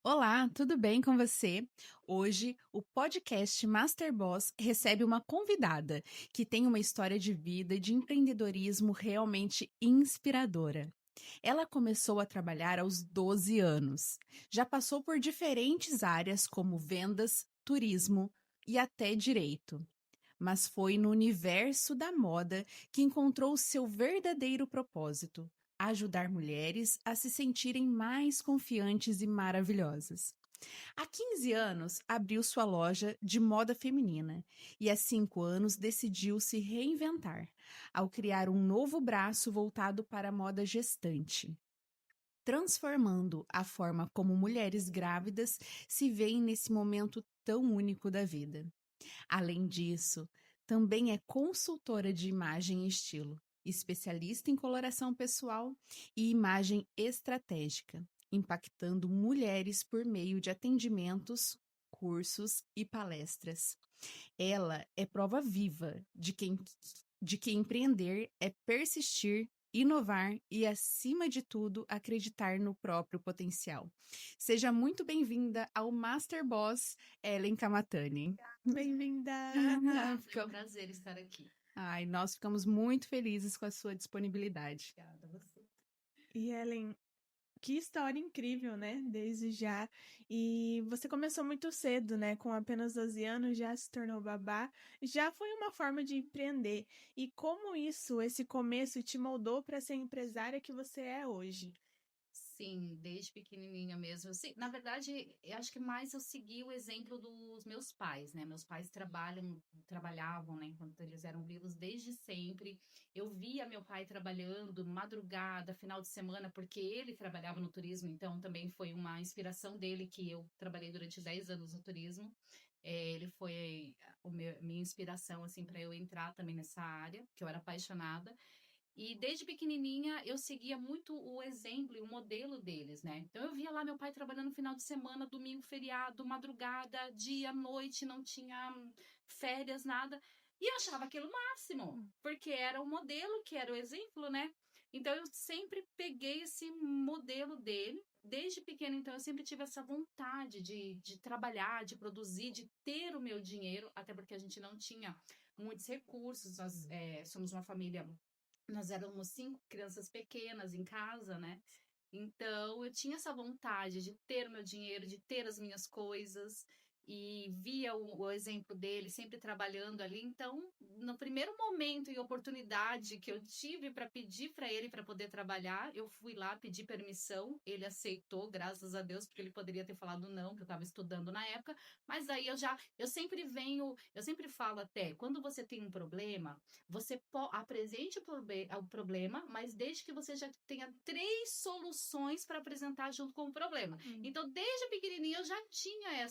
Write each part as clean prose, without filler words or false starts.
Olá, tudo bem com você? Hoje, o podcast Master Boss recebe uma convidada que tem uma história de vida e de empreendedorismo realmente inspiradora. Ela começou a trabalhar aos 12 anos. Já passou por diferentes áreas como vendas, turismo e até direito. Mas foi no universo da moda que encontrou seu verdadeiro propósito: ajudar mulheres a se sentirem mais confiantes e maravilhosas. Há 15 anos, abriu sua loja de moda feminina e há 5 anos decidiu se reinventar ao criar um novo braço voltado para a moda gestante, transformando a forma como mulheres grávidas se veem nesse momento tão único da vida. Além disso, também é consultora de imagem e estilo, especialista em coloração pessoal e imagem estratégica, impactando mulheres por meio de atendimentos, cursos e palestras. Ela é prova viva de que empreender é persistir, inovar e, acima de tudo, acreditar no próprio potencial. Seja muito bem-vinda ao Master Boss, Ellen Kamatani. Bem-vinda! Foi um prazer estar aqui. Ai, nós ficamos muito felizes com a sua disponibilidade. Obrigada a você. E Ellen, que história incrível, né? Desde já. E você começou muito cedo, né? Com apenas 12 anos, já se tornou babá. Já foi uma forma de empreender. E como isso, esse começo, te moldou para ser a empresária que você é hoje? Sim, desde pequenininha mesmo. Sim, na verdade, eu acho que mais eu segui o exemplo dos meus pais, né? Meus pais trabalhavam, né, enquanto eles eram vivos desde sempre. Eu via meu pai trabalhando madrugada, final de semana, porque ele trabalhava no turismo, então também foi uma inspiração dele que eu trabalhei durante 10 anos no turismo. Ele foi minha inspiração assim para eu entrar também nessa área, que eu era apaixonada. E desde pequenininha eu seguia muito o exemplo e o modelo deles, né? Então eu via lá meu pai trabalhando no final de semana, domingo, feriado, madrugada, dia, noite, não tinha férias, nada. E eu achava aquilo o máximo, porque era o modelo, que era o exemplo, né? Então eu sempre peguei esse modelo dele. Desde pequena, então, eu sempre tive essa vontade de trabalhar, de produzir, de ter o meu dinheiro, até porque a gente não tinha muitos recursos. Nós somos uma família, nós éramos 5 crianças pequenas em casa, né? Então eu tinha essa vontade de ter o meu dinheiro, de ter as minhas coisas, e via o exemplo dele sempre trabalhando ali. Então, no primeiro momento e oportunidade que eu tive para pedir para ele para poder trabalhar, eu fui lá pedir permissão. Ele aceitou, graças a Deus, porque ele poderia ter falado não, que eu estava estudando na época. Mas aí eu sempre falo até, quando você tem um problema, você apresente o problema, mas desde que você já tenha 3 soluções para apresentar junto com o problema. Então, desde pequenininha, eu já tinha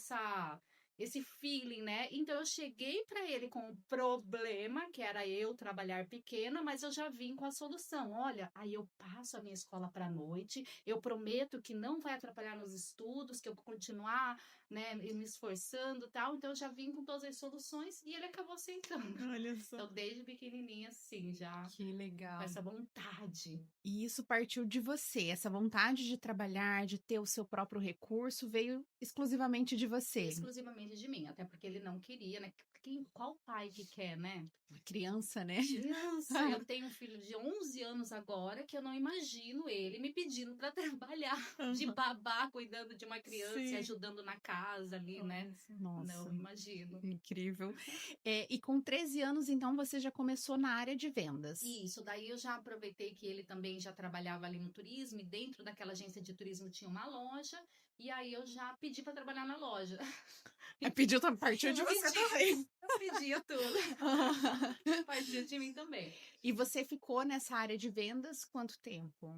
esse feeling, né? Então, eu cheguei para ele com o problema, que era eu trabalhar pequena, mas eu já vim com a solução. Olha, aí eu passo a minha escola para noite, eu prometo que não vai atrapalhar nos estudos, que eu vou continuar, né, me esforçando e tal. Então, eu já vim com todas as soluções e ele acabou aceitando. Olha só. Então, desde pequenininha, assim, já Que com legal. essa vontade. E isso partiu de você, essa vontade de trabalhar, de ter o seu próprio recurso, veio exclusivamente de você. Exclusivamente de mim, até porque ele não queria, né? Qual pai que quer, né? Uma criança, né? Criança, eu tenho um filho de 11 anos agora que eu não imagino ele me pedindo para trabalhar de Aham. babá, cuidando de uma criança e Sim. ajudando na casa ali, né? Nossa, Não imagino. incrível. E com 13 anos, então, você já começou na área de vendas. E isso, daí eu já aproveitei que ele também já trabalhava ali no turismo, e dentro daquela agência de turismo tinha uma loja, e aí eu já pedi para trabalhar na loja. Pediu, partiu de Eu você pedi, também. eu pedia tudo. Partiu de mim também. E você ficou nessa área de vendas quanto tempo?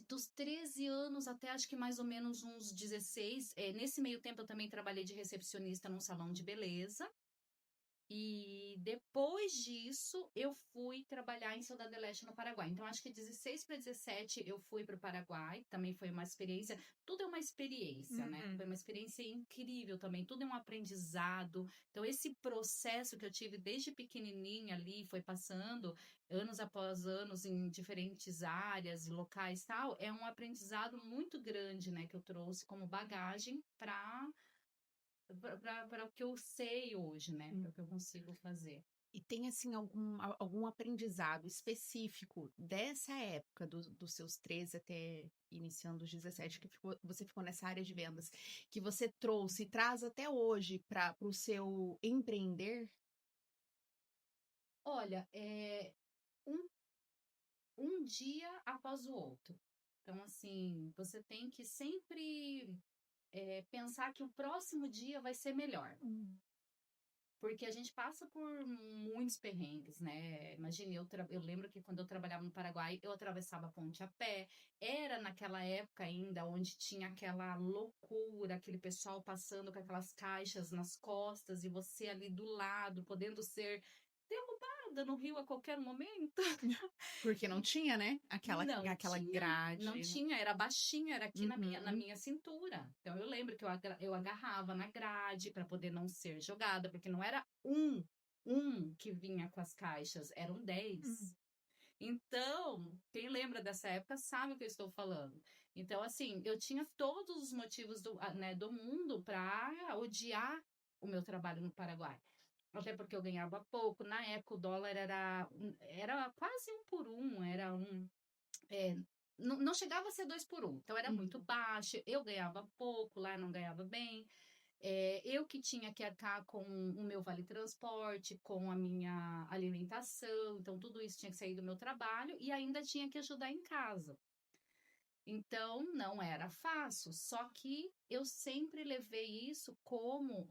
Dos 13 anos até acho que mais ou menos uns 16. Nesse meio tempo eu também trabalhei de recepcionista num salão de beleza. E depois disso, eu fui trabalhar em Ciudad del Este, no Paraguai. Então, acho que 16 para 17 eu fui para o Paraguai. Também foi uma experiência. Tudo é uma experiência, né? Foi uma experiência incrível também. Tudo é um aprendizado. Então, esse processo que eu tive desde pequenininha ali, foi passando anos após anos em diferentes áreas, locais e tal, é um aprendizado muito grande, né? Que eu trouxe como bagagem para o que eu sei hoje, né? Para o que eu consigo fazer. E tem, assim, algum aprendizado específico dessa época, dos seus 13 até iniciando os 17, que você ficou nessa área de vendas, que você trouxe e traz até hoje para o seu empreender? Olha, um, um dia após o outro. Então, assim, você tem que sempre pensar que o próximo dia vai ser melhor. Porque a gente passa por muitos perrengues, né? Imagine, eu lembro que quando eu trabalhava no Paraguai, eu atravessava a ponte a pé. Era naquela época ainda onde tinha aquela loucura, aquele pessoal passando com aquelas caixas nas costas e você ali do lado, podendo ser derrubada no rio a qualquer momento. Porque não tinha, né? Aquela Não grade. não tinha, era baixinha, era aqui na Uhum. minha cintura. Então eu lembro que eu agarrava na grade para poder não ser jogada, porque não era um que vinha com as caixas, eram 10. Então, quem lembra dessa época sabe o que eu estou falando. Então, assim, eu tinha todos os motivos do mundo para odiar o meu trabalho no Paraguai. Até porque eu ganhava pouco. Na época, o dólar era quase 1 por 1. É, não chegava a ser 2 por 1. Então, era muito baixo. Eu ganhava pouco, lá não ganhava bem. Eu que tinha que arcar com o meu vale-transporte, com a minha alimentação. Então, tudo isso tinha que sair do meu trabalho e ainda tinha que ajudar em casa. Então, não era fácil. Só que eu sempre levei isso como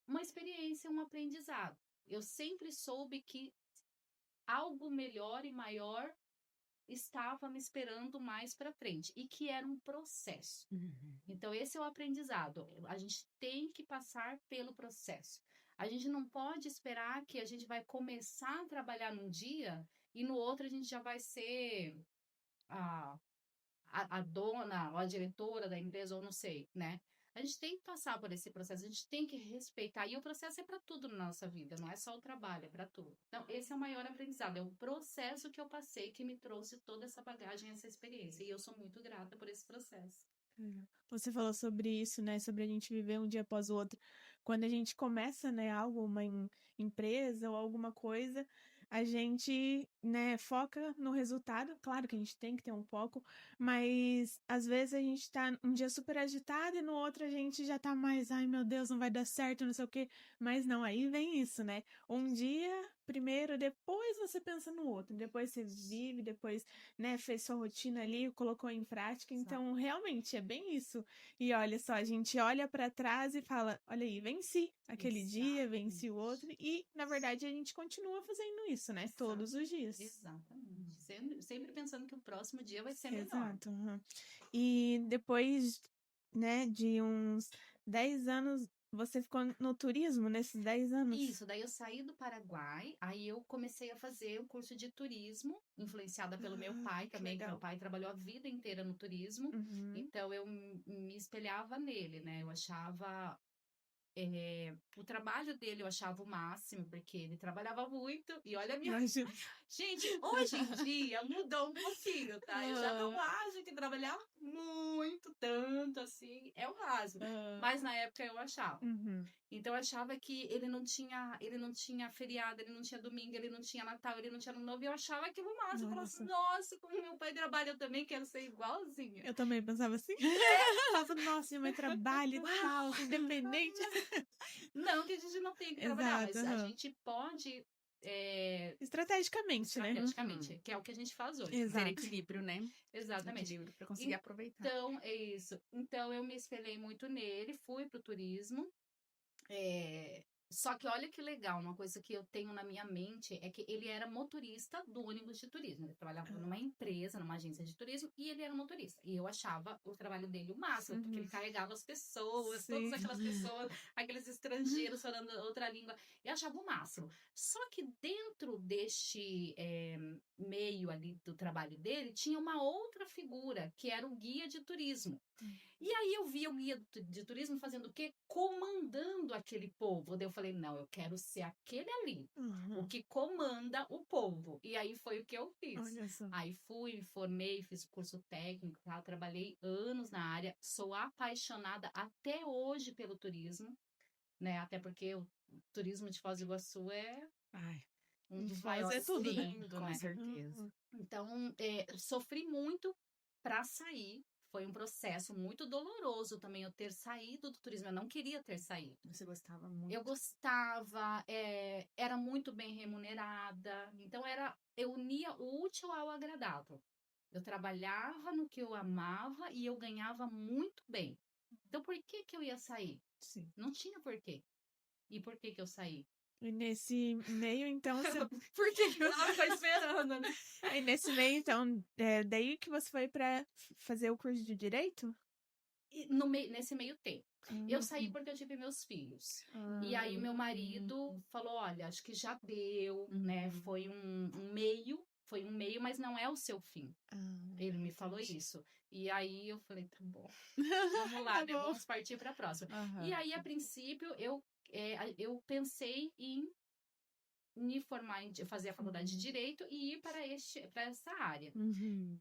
uma experiência, um aprendizado. Eu sempre soube que algo melhor e maior estava me esperando mais para frente e que era um processo. Então, esse é o aprendizado. A gente tem que passar pelo processo. A gente não pode esperar que a gente vai começar a trabalhar num dia e no outro a gente já vai ser a, a dona ou a diretora da empresa, ou não sei, né? A gente tem que passar por esse processo, a gente tem que respeitar. E o processo é para tudo na nossa vida, não é só o trabalho, é para tudo. Então, esse é o maior aprendizado, é o processo que eu passei que me trouxe toda essa bagagem, essa experiência. E eu sou muito grata por esse processo. Você falou sobre isso, né? Sobre a gente viver um dia após o outro. Quando a gente começa, né, algo, uma empresa ou alguma coisa, a gente, né, foca no resultado. Claro que a gente tem que ter um foco, mas às vezes a gente tá um dia super agitado e no outro a gente já tá mais, ai meu Deus, não vai dar certo, não sei o quê. Mas não, aí vem isso, né? Um dia primeiro, depois você pensa no outro, depois você vive, depois, né, fez sua rotina ali, colocou em prática. Então, realmente é bem isso. E olha só, a gente olha para trás e fala, olha aí, venci aquele dia, venci o outro e, na verdade, a gente continua fazendo isso, né? Todos os dias. Exatamente. Sempre pensando que o próximo dia vai ser melhor. Exato. E depois, né, de uns 10 anos, você ficou no turismo nesses 10 anos? Isso, daí eu saí do Paraguai, aí eu comecei a fazer o curso de turismo, influenciada pelo meu pai também, que meu pai trabalhou a vida inteira no turismo, então eu me espelhava nele, né? Eu achava o trabalho dele eu achava o máximo, porque ele trabalhava muito, e olha a minha... Gente, hoje em dia mudou um pouquinho, tá? Eu já não acho que trabalhar muito, tanto assim, é o máximo. Mas na época eu achava. Então eu achava que ele não tinha feriado, ele não tinha domingo, ele não tinha Natal, ele não tinha Ano Novo, e eu achava aquilo máximo. Eu falava assim, nossa, como meu pai trabalha, eu também quero ser igualzinha. Eu também pensava assim. Nossa, meu mãe trabalha e tal, independente. Não que a gente não tenha que trabalhar, mas a gente pode... Estrategicamente, né? Que é o que a gente faz hoje. Ter equilíbrio, né? Exatamente. Equilíbrio para conseguir aproveitar. Então, é isso. Então, eu me espelhei muito nele, fui pro turismo. Só que olha que legal, uma coisa que eu tenho na minha mente é que ele era motorista do ônibus de turismo. Ele trabalhava numa empresa, numa agência de turismo, e ele era motorista. E eu achava o trabalho dele o máximo, porque ele carregava as pessoas, todas Sim. aquelas pessoas, aqueles estrangeiros falando outra língua. Eu achava o máximo. Só que dentro deste meio ali do trabalho dele, tinha uma outra figura, que era o guia de turismo. E aí eu via o guia de turismo fazendo o quê? Comandando aquele povo. Daí eu falei, não, eu quero ser aquele ali, o que comanda o povo. E aí foi o que eu fiz. Olha só. Aí fui, me formei, fiz curso técnico, tá? Trabalhei anos na área, sou apaixonada até hoje pelo turismo, né? Até porque o turismo de Foz do Iguaçu é Ai, um dos Foz maiores tudo, do né? mundo, com né? certeza. Então, sofri muito para sair. Foi um processo muito doloroso também eu ter saído do turismo. Eu não queria ter saído. Você gostava muito. Eu gostava, era muito bem remunerada. Então, eu unia o útil ao agradável. Eu trabalhava no que eu amava e eu ganhava muito bem. Então, por que que eu ia sair? Sim. Não tinha porquê. E por que que eu saí? E nesse meio, então, você... Por que que eu Ela ficou esperando, né? E nesse meio, então, daí que você foi pra fazer o curso de Direito? E nesse meio tempo. Eu saí porque eu tive meus filhos. E aí o meu marido falou, olha, acho que já deu, né? Foi um meio, mas não é o seu fim. Ele me falou isso. E aí eu falei, tá bom, vamos lá, Tá né? bom. Vamos partir para a próxima. E aí, a princípio, eu pensei em me formar, fazer a faculdade de Direito e ir para essa área.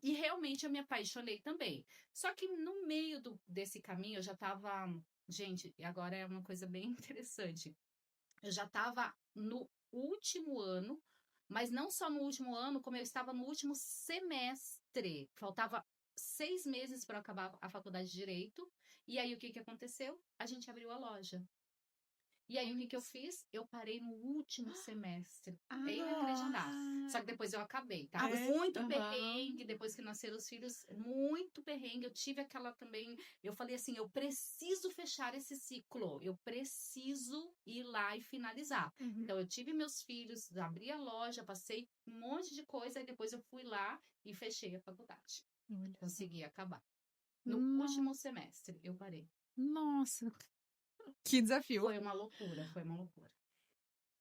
E realmente eu me apaixonei também. Só que no meio desse caminho eu já estava... Gente, agora é uma coisa bem interessante. Eu já estava no último ano, mas não só no último ano, como eu estava no último semestre. Faltava 6 meses para acabar a faculdade de Direito. E aí o que aconteceu? A gente abriu a loja. E aí, o que eu fiz? Eu parei no último semestre. É inacreditável. Só que depois eu acabei, tá? Muito perrengue, depois que nasceram os filhos, muito perrengue. Eu tive aquela também... Eu falei assim, eu preciso fechar esse ciclo. Eu preciso ir lá e finalizar. Então, eu tive meus filhos, abri a loja, passei um monte de coisa, e depois eu fui lá e fechei a faculdade. Consegui acabar. No último semestre, eu parei. Nossa, que desafio. Foi uma loucura, foi uma loucura.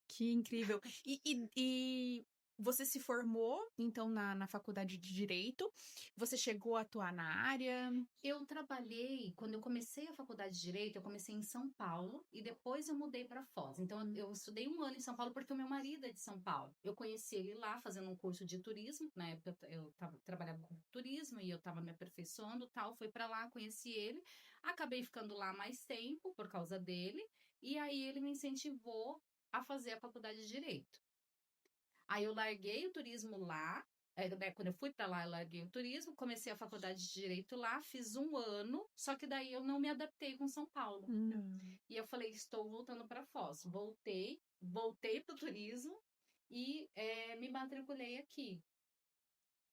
Que incrível. E você se formou, então, na faculdade de Direito. Você chegou a atuar na área? Eu trabalhei, quando eu comecei a faculdade de Direito, eu comecei em São Paulo e depois eu mudei para Foz. Então, eu estudei 1 ano em São Paulo porque o meu marido é de São Paulo. Eu conheci ele lá fazendo um curso de turismo. Na época, eu trabalhava com turismo e eu estava me aperfeiçoando, tal. Fui para lá, conheci ele. Acabei ficando lá mais tempo por causa dele. E aí, ele me incentivou a fazer a faculdade de Direito. Aí eu larguei o turismo lá, quando eu fui para lá, eu larguei o turismo, comecei a faculdade de Direito lá, fiz 1 ano, só que daí eu não me adaptei com São Paulo. E eu falei, estou voltando para Foz. Voltei para o turismo e me matriculei aqui,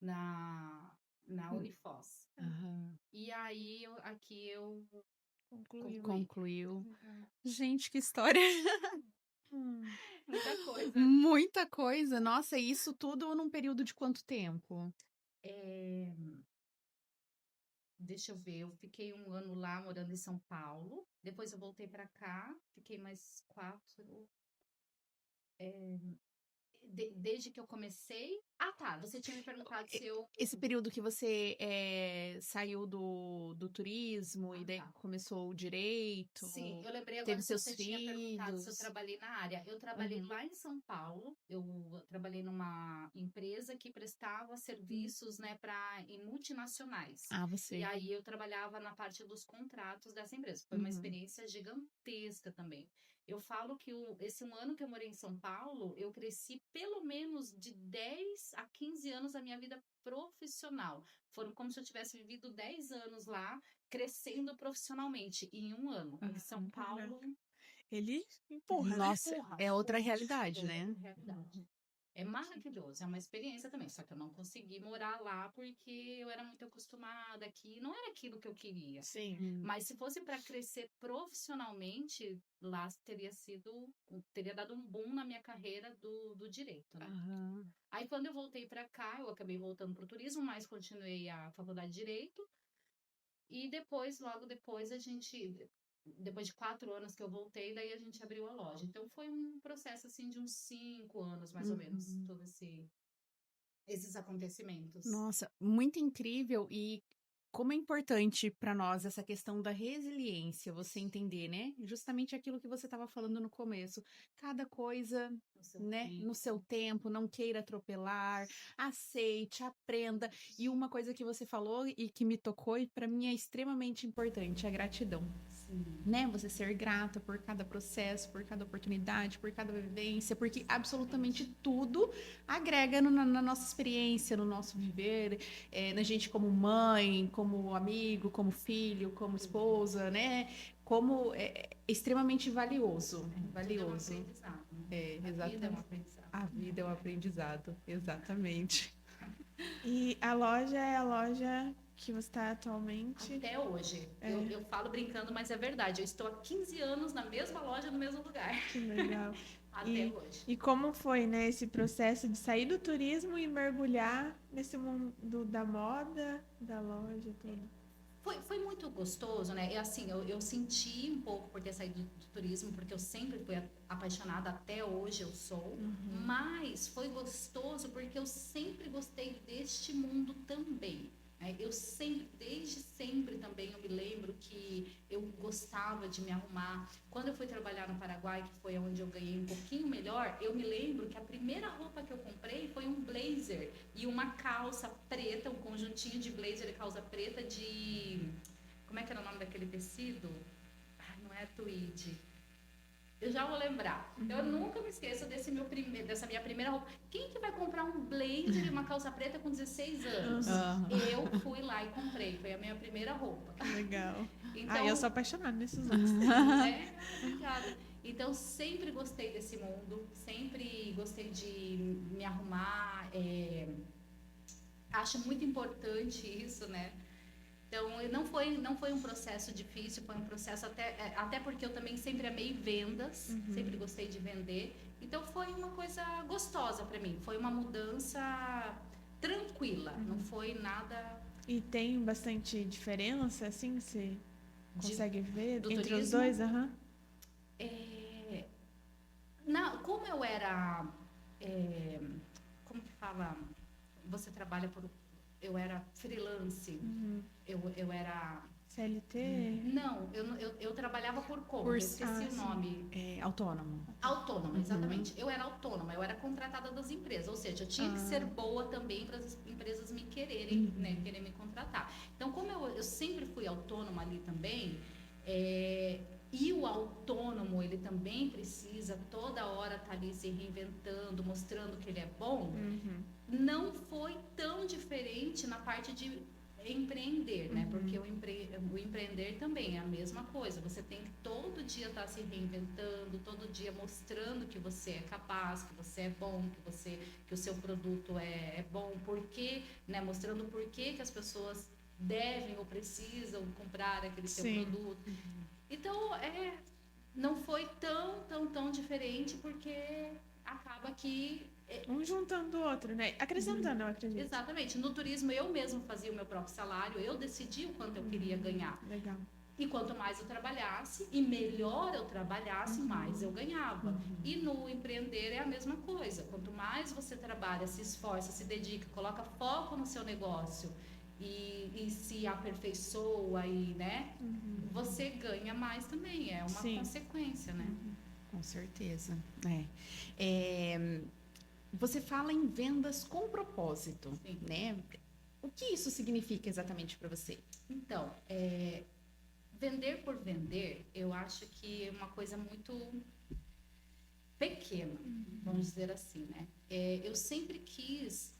na Unifoz. E aí, aqui eu Concluiu. Gente, que história. Muita coisa. Muita coisa. Nossa, e isso tudo num período de quanto tempo? Deixa eu ver, eu fiquei 1 ano lá morando em São Paulo. Depois eu voltei para cá, fiquei mais 4. Desde que eu comecei. Ah, tá. Você tinha me perguntado se eu. Esse período que você saiu do turismo e daí começou o direito. Sim, eu lembrei agora teve que seus você tinha perguntado se eu filhos. trabalhei na área. Eu trabalhei lá em São Paulo. Eu trabalhei numa empresa que prestava serviços, né, em multinacionais. Ah, você. E aí eu trabalhava na parte dos contratos dessa empresa. Foi uma experiência gigantesca também. Eu falo que esse 1 ano que eu morei em São Paulo, eu cresci pelo menos de 10 a 15 anos da minha vida profissional. Foram como se eu tivesse vivido 10 anos lá, crescendo profissionalmente em 1 ano. Em São Paulo... Ele empurra, Nossa, Empurra, é outra empurra. realidade, né? Outra realidade. É maravilhoso, é uma experiência também, só que eu não consegui morar lá porque eu era muito acostumada aqui, não era aquilo que eu queria. Sim. Mas se fosse para crescer profissionalmente, lá teria dado um boom na minha carreira do direito, né? Aham. Aí quando eu voltei para cá, eu acabei voltando para o turismo, mas continuei a faculdade de direito. E depois, logo depois, depois de 4 anos que eu voltei, daí a gente abriu a loja. Então foi um processo assim de uns 5 anos, mais ou menos, Uhum. todos esses acontecimentos. Nossa, muito incrível e como é importante para nós essa questão da resiliência, você entender, né? Justamente aquilo que você estava falando no começo. Cada coisa, No seu né, no seu tempo. tempo, não queira atropelar, aceite, aprenda. E uma coisa que você falou e que me tocou e para mim é extremamente importante, a gratidão. Sim. Né? Você ser grata por cada processo, por cada oportunidade, por cada vivência, porque absolutamente tudo agrega na nossa experiência, no nosso viver, na gente como mãe, como amigo, como filho, como esposa, né? Como é extremamente valioso, Tudo é um valioso. aprendizado, né? É, A vida é um exatamente. aprendizado. A vida é um aprendizado, exatamente. E a loja é a loja que você está atualmente? Até hoje. Eu falo brincando, mas é verdade. Eu estou há 15 anos na mesma loja, no mesmo lugar. Que legal. Até hoje. E como foi, né, esse processo de sair do turismo e mergulhar nesse mundo da moda, da loja, tudo? Foi muito gostoso, né? E assim, eu senti um pouco por ter saído do turismo, porque eu sempre fui apaixonada, até hoje eu sou. Mas foi gostoso porque eu sempre gostei deste mundo também. Né? Eu sempre, desde sempre também, eu me lembro que eu gostava de me arrumar. Quando eu fui trabalhar no Paraguai, que foi onde eu ganhei um pouquinho melhor, eu me lembro que a primeira roupa que eu comprei foi um blazer e uma calça preta, um conjuntinho de blazer e calça preta de... Como é que era o nome daquele tecido? Ai, não é tweed. Eu já vou lembrar. Eu nunca me esqueço dessa minha primeira roupa. Quem que vai comprar um blazer e uma calça preta com 16 anos? Eu fui lá e comprei. Foi a minha primeira roupa. Legal. Então, eu sou apaixonada nesses looks. né? Obrigada. Então, sempre gostei desse mundo. Sempre gostei de me arrumar. Acho muito importante isso, né? Então, não foi um processo difícil, foi um processo até porque eu também sempre amei vendas, sempre gostei de vender. Então, foi uma coisa gostosa para mim. Foi uma mudança tranquila, não foi nada... E tem bastante diferença, assim, você consegue ver do entre os turismo? dois? Como eu era... como que fala? Você trabalha por... Eu era freelance, eu era... CLT? Não, eu trabalhava por conta, eu esqueci o nome. Autônomo. Autônoma, exatamente. Eu era autônoma, eu era contratada das empresas, ou seja, eu tinha que ser boa também para as empresas me quererem, né, querer me contratar. Então, como eu sempre fui autônoma ali também, e o autônomo, ele também precisa toda hora estar ali se reinventando, mostrando que ele é bom, não foi tão diferente na parte de empreender, né? Porque o empreender também é a mesma coisa. Você tem que todo dia estar se reinventando, todo dia mostrando que você é capaz, que você é bom, que o seu produto é bom, porque, né? Mostrando por que as pessoas devem ou precisam comprar aquele seu produto. Então, não foi tão diferente, porque acaba que... Um juntando o outro, né? Acrescentando, eu acredito. Exatamente. No turismo, eu mesmo fazia o meu próprio salário, eu decidia o quanto eu queria ganhar. Legal. E quanto mais eu trabalhasse, e melhor eu trabalhasse, mais eu ganhava. E no empreender é a mesma coisa. Quanto mais você trabalha, se esforça, se dedica, coloca foco no seu negócio e se aperfeiçoa, né? Você ganha mais também. É uma consequência, né? Com certeza. Você fala em vendas com propósito, né? O que isso significa exatamente para você? Então, vender por vender, eu acho que é uma coisa muito pequena, vamos dizer assim, né? Eu sempre quis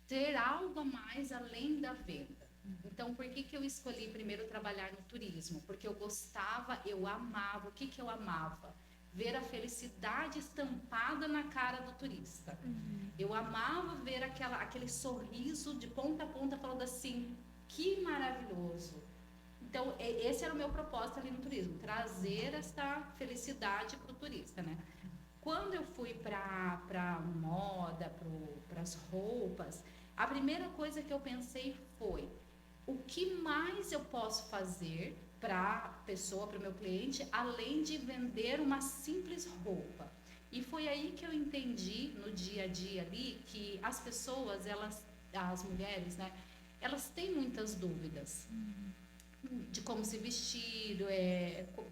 ter algo a mais além da venda. Então, por que eu escolhi primeiro trabalhar no turismo? Porque eu gostava, eu amava. O que eu amava? ver a felicidade estampada na cara do turista. Eu amava ver aquele sorriso de ponta a ponta falando assim, que maravilhoso. Então, esse era o meu propósito ali no turismo, trazer essa felicidade para o turista, né? Quando eu fui para moda, para as roupas, a primeira coisa que eu pensei foi, o que mais eu posso fazer para a pessoa, para o meu cliente, além de vender uma simples roupa? E foi aí que eu entendi, no dia a dia ali, que as pessoas, as mulheres, né, elas têm muitas dúvidas de como se vestir,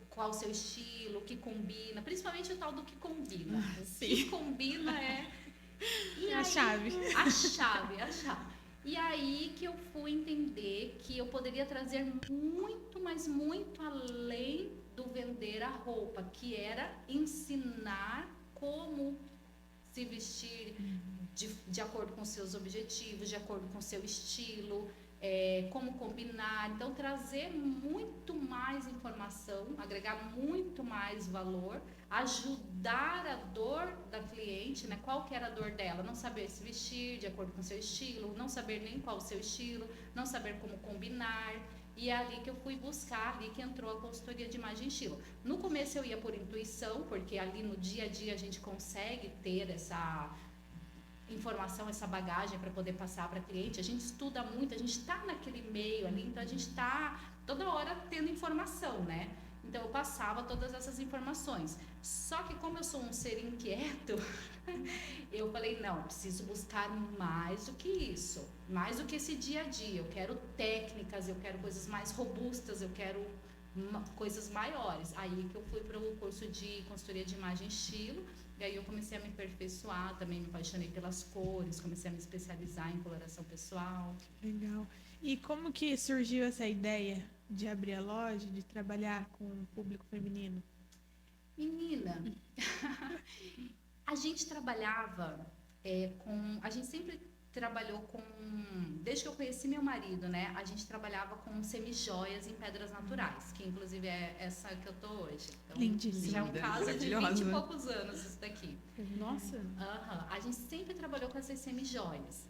qual o seu estilo, o que combina, principalmente o tal do que combina. O que combina a chave. A chave. E aí que eu fui entender que eu poderia trazer muito, mas muito além do vender a roupa, que era ensinar como se vestir de acordo com seus objetivos, de acordo com seu estilo, como combinar. Então, trazer muito mais informação, agregar muito mais valor, ajudar a dor da cliente, né? Qual que era a dor dela? Não saber se vestir de acordo com seu estilo, não saber nem qual o seu estilo, não saber como combinar. E é ali que eu fui buscar, ali que entrou a consultoria de imagem e estilo. No começo eu ia por intuição, porque ali no dia a dia a gente consegue ter essa informação, essa bagagem para poder passar para cliente. A gente estuda muito, a gente está naquele meio ali, então a gente está toda hora tendo informação, né? Então eu passava todas essas informações. Só que como eu sou um ser inquieto, eu falei, não, preciso buscar mais do que isso, mais do que esse dia a dia. Eu quero técnicas, eu quero coisas mais robustas, eu quero coisas maiores. Aí que eu fui para o curso de consultoria de imagem e estilo. E aí eu comecei a me aperfeiçoar, também me apaixonei pelas cores, comecei a me especializar em coloração pessoal. Legal. E como que surgiu essa ideia de abrir a loja, de trabalhar com o público feminino? Menina, a gente trabalhava a gente sempre trabalhou com, desde que eu conheci meu marido, né, a gente trabalhava com semijoias em pedras naturais, que inclusive é essa que eu tô hoje. Então, lindíssima. já é um caso de 20 e poucos anos isso daqui. Nossa! A gente sempre trabalhou com essas semijoias,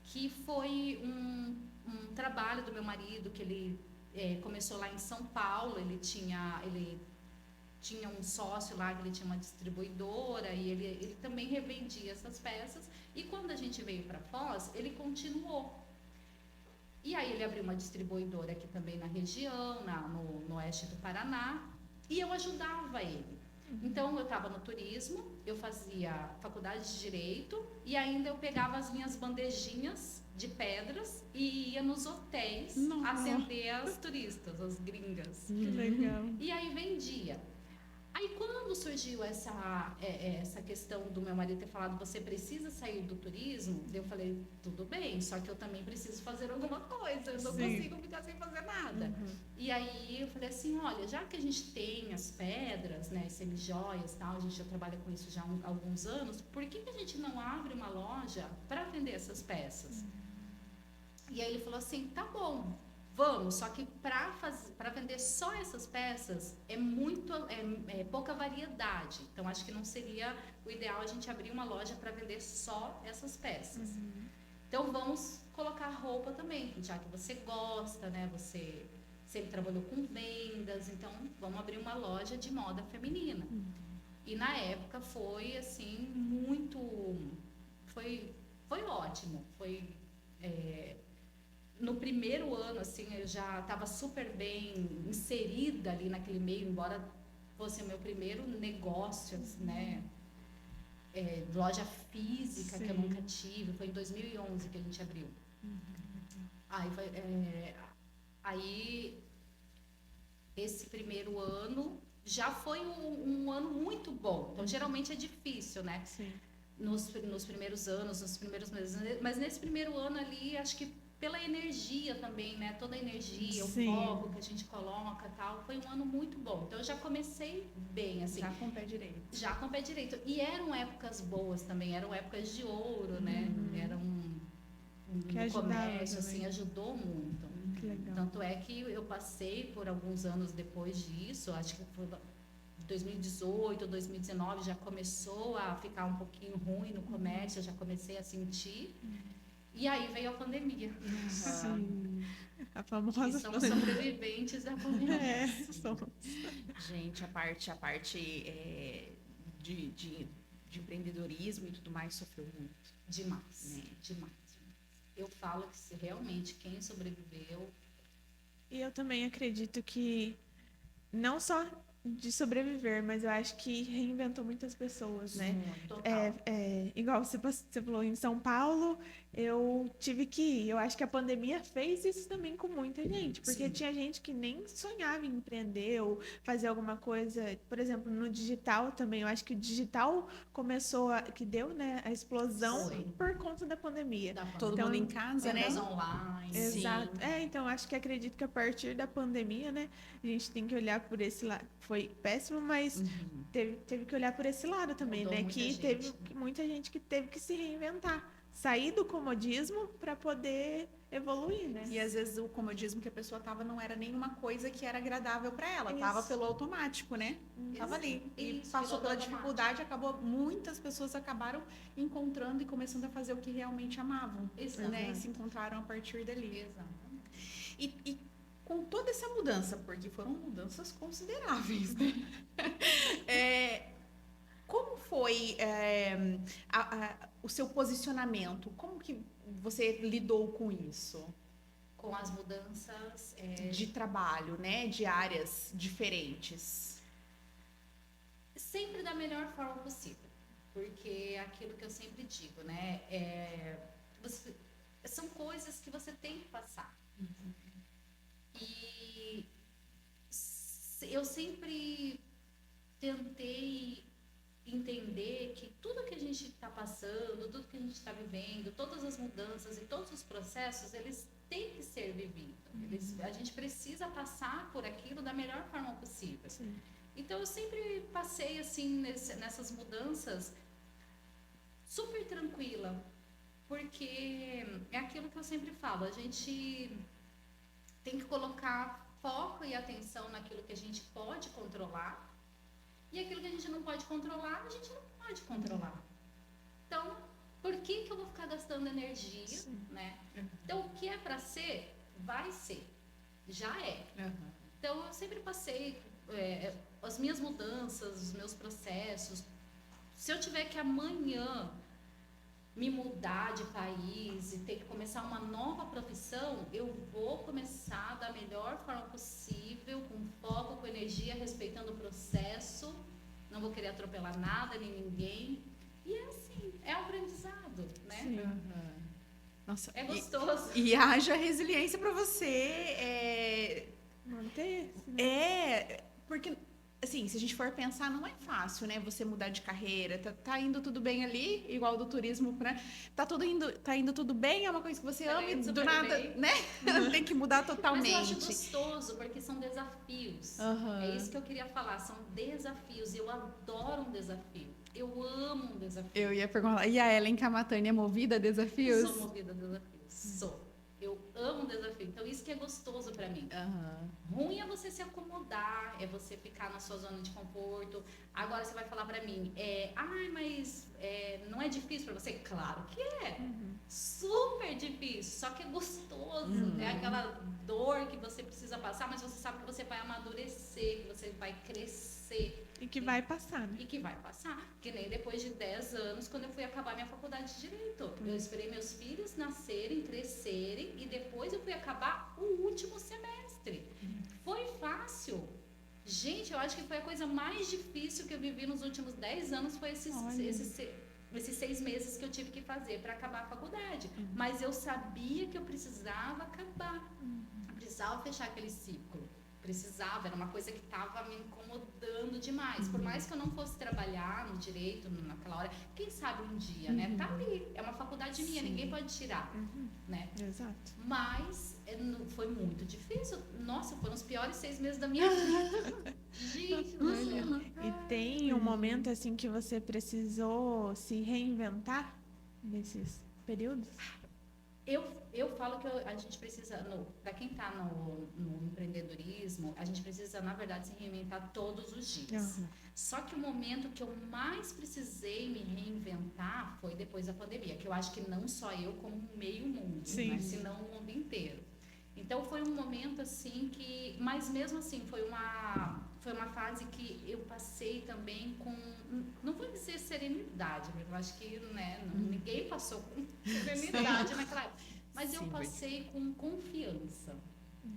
que foi um trabalho do meu marido, que ele começou lá em São Paulo, ele tinha um sócio lá, que ele tinha uma distribuidora, e ele também revendia essas peças. E quando a gente veio para Foz, ele continuou. E aí ele abriu uma distribuidora aqui também na região, no oeste do Paraná, e eu ajudava ele. Então eu estava no turismo, eu fazia faculdade de Direito, e ainda eu pegava as minhas bandejinhas de pedras e ia nos hotéis atender as turistas, as gringas. Que legal. E aí vendia. Aí quando surgiu essa questão do meu marido ter falado, você precisa sair do turismo, eu falei, tudo bem, só que eu também preciso fazer alguma coisa, eu não consigo ficar sem fazer nada. E aí eu falei assim, olha, já que a gente tem as pedras, né, as semijoias e tal, a gente já trabalha com isso já há alguns anos, por que a gente não abre uma loja para vender essas peças? E aí ele falou assim, tá bom, vamos, só que para vender só essas peças é pouca variedade. Então acho que não seria o ideal a gente abrir uma loja para vender só essas peças. Então vamos colocar roupa também, já que você gosta, né? Você sempre trabalhou com vendas, então vamos abrir uma loja de moda feminina. E na época foi assim foi ótimo, no primeiro ano, assim, eu já estava super bem inserida ali naquele meio, embora fosse o meu primeiro negócio, né? Loja física. Sim. Que eu nunca tive, foi em 2011 que a gente abriu. Aí, esse primeiro ano já foi um ano muito bom. Então, geralmente é difícil, né? Sim. Nos primeiros anos, nos primeiros meses. Mas nesse primeiro ano ali, acho que pela energia também, né? Toda a energia, Sim. O foco que a gente coloca e tal. Foi um ano muito bom. Então, eu já comecei bem, assim. Já com o pé direito. Já com o pé direito. E eram épocas boas também. Eram épocas de ouro, né? Era no comércio, assim, ajudou muito. Que legal. Tanto é que eu passei por alguns anos depois disso, acho que 2018, 2019 já começou a ficar um pouquinho ruim no comércio, eu já comecei a sentir. E aí veio a pandemia. Sim. A E famosa somos sobreviventes da pandemia. somos. Gente, a parte de empreendedorismo e tudo mais sofreu muito. Demais, Né? demais. Eu falo que se realmente quem sobreviveu, E eu também acredito que não só de sobreviver, mas eu acho que reinventou muitas pessoas, né? total. Igual você falou em São Paulo, eu tive que ir. Eu acho que a pandemia fez isso também com muita gente, porque Sim. tinha gente que nem sonhava em empreender ou fazer alguma coisa, por exemplo, no digital também. Eu acho que o digital que deu, né, a explosão Foi. por conta da pandemia. Todo Então, mundo em casa, né? Vendas online. Exato. Sim. Então acho que acredito que a partir da pandemia, né, a gente tem que olhar por esse lado. Foi péssimo, mas teve que olhar por esse lado também, Mudou né? muita Que gente. teve muita gente que teve que se reinventar, sair do comodismo para poder evoluir, né? E às vezes o comodismo que a pessoa tava não era nenhuma coisa que era agradável para ela, Isso. tava pelo automático, né? Tava ali. E Isso, passou piloto pela automático. dificuldade, muitas pessoas acabaram encontrando e começando a fazer o que realmente amavam, Exato. né? E se encontraram a partir dali. Exatamente. E com toda essa mudança, porque foram mudanças consideráveis, né? Como foi o seu posicionamento? Como que você lidou com isso? Com as mudanças, De trabalho, né? De áreas diferentes. sempre da melhor forma possível. Porque é aquilo que eu sempre digo, né? São coisas que você tem que passar. E eu sempre tentei entender que tudo que a gente está passando, tudo que a gente está vivendo, todas as mudanças e todos os processos, eles têm que ser vividos. A gente precisa passar por aquilo da melhor forma possível. Sim. Então eu sempre passei assim nessas mudanças super tranquila, porque é aquilo que eu sempre falo, a gente tem que colocar foco e atenção naquilo que a gente pode controlar. E aquilo que a gente não pode controlar, a gente não pode controlar. Então, por que eu vou ficar gastando energia, né? Então, o que é para ser, vai ser. Já é. Então, eu sempre passei as minhas mudanças, os meus processos. Se eu tiver que amanhã me mudar de país e ter que começar uma nova profissão, eu vou começar da melhor forma possível, com foco, com energia, respeitando o processo, não vou querer atropelar nada nem ninguém. E é assim, é um aprendizado, né? Sim. Nossa, É gostoso. E haja resiliência para você Manter. Né? porque assim, se a gente for pensar, não é fácil, né? Você mudar de carreira, tá indo tudo bem ali, igual do turismo, né? Tá indo tudo bem, é uma coisa que você ama e do nada, bem. né? Tem que mudar totalmente. Mas eu acho gostoso, porque são desafios. É isso que eu queria falar, são desafios. Eu adoro um desafio. Eu amo um desafio. Eu ia perguntar, e a Ellen Camatani é movida a desafios? Sou movida a desafios. Sou. Eu amo desafio. Então, isso que é gostoso pra mim. Ruim é você se acomodar, é você ficar na sua zona de conforto. Agora você vai falar pra mim, mas não é difícil pra você? Claro que é. Super difícil, só que é gostoso. É aquela dor que você precisa passar, mas você sabe que você vai amadurecer, que você vai crescer. E que vai passar, né? E que vai passar. Que nem depois de 10 anos, quando eu fui acabar minha faculdade de Direito. Eu esperei meus filhos nascerem, crescerem, e depois eu fui acabar o último semestre. Foi fácil. Gente, eu acho que foi a coisa mais difícil que eu vivi nos últimos 10 anos, foi esses 6 meses que eu tive que fazer para acabar a faculdade. Mas eu sabia que eu precisava acabar. Eu precisava fechar aquele ciclo. Precisava, era uma coisa que estava me incomodando demais. Por mais que eu não fosse trabalhar no direito naquela hora, quem sabe um dia, né? Tá ali, é uma faculdade minha, ninguém pode tirar, né? Exato. Mas foi muito difícil. Nossa, foram os piores 6 meses da minha vida. Gente do céu. E tem um momento assim que você precisou se reinventar nesses períodos? Eu falo que a gente precisa, para quem está no empreendedorismo, a gente precisa, na verdade, se reinventar todos os dias. Uhum. Só que o momento que eu mais precisei me reinventar foi depois da pandemia, que eu acho que não só eu, como meio mundo, Sim. né? Senão o mundo inteiro. Então foi um momento assim que, mas mesmo assim foi uma fase que eu passei também com, não vou dizer serenidade, porque eu acho que, né, ninguém passou com serenidade naquela época, mas eu passei com confiança.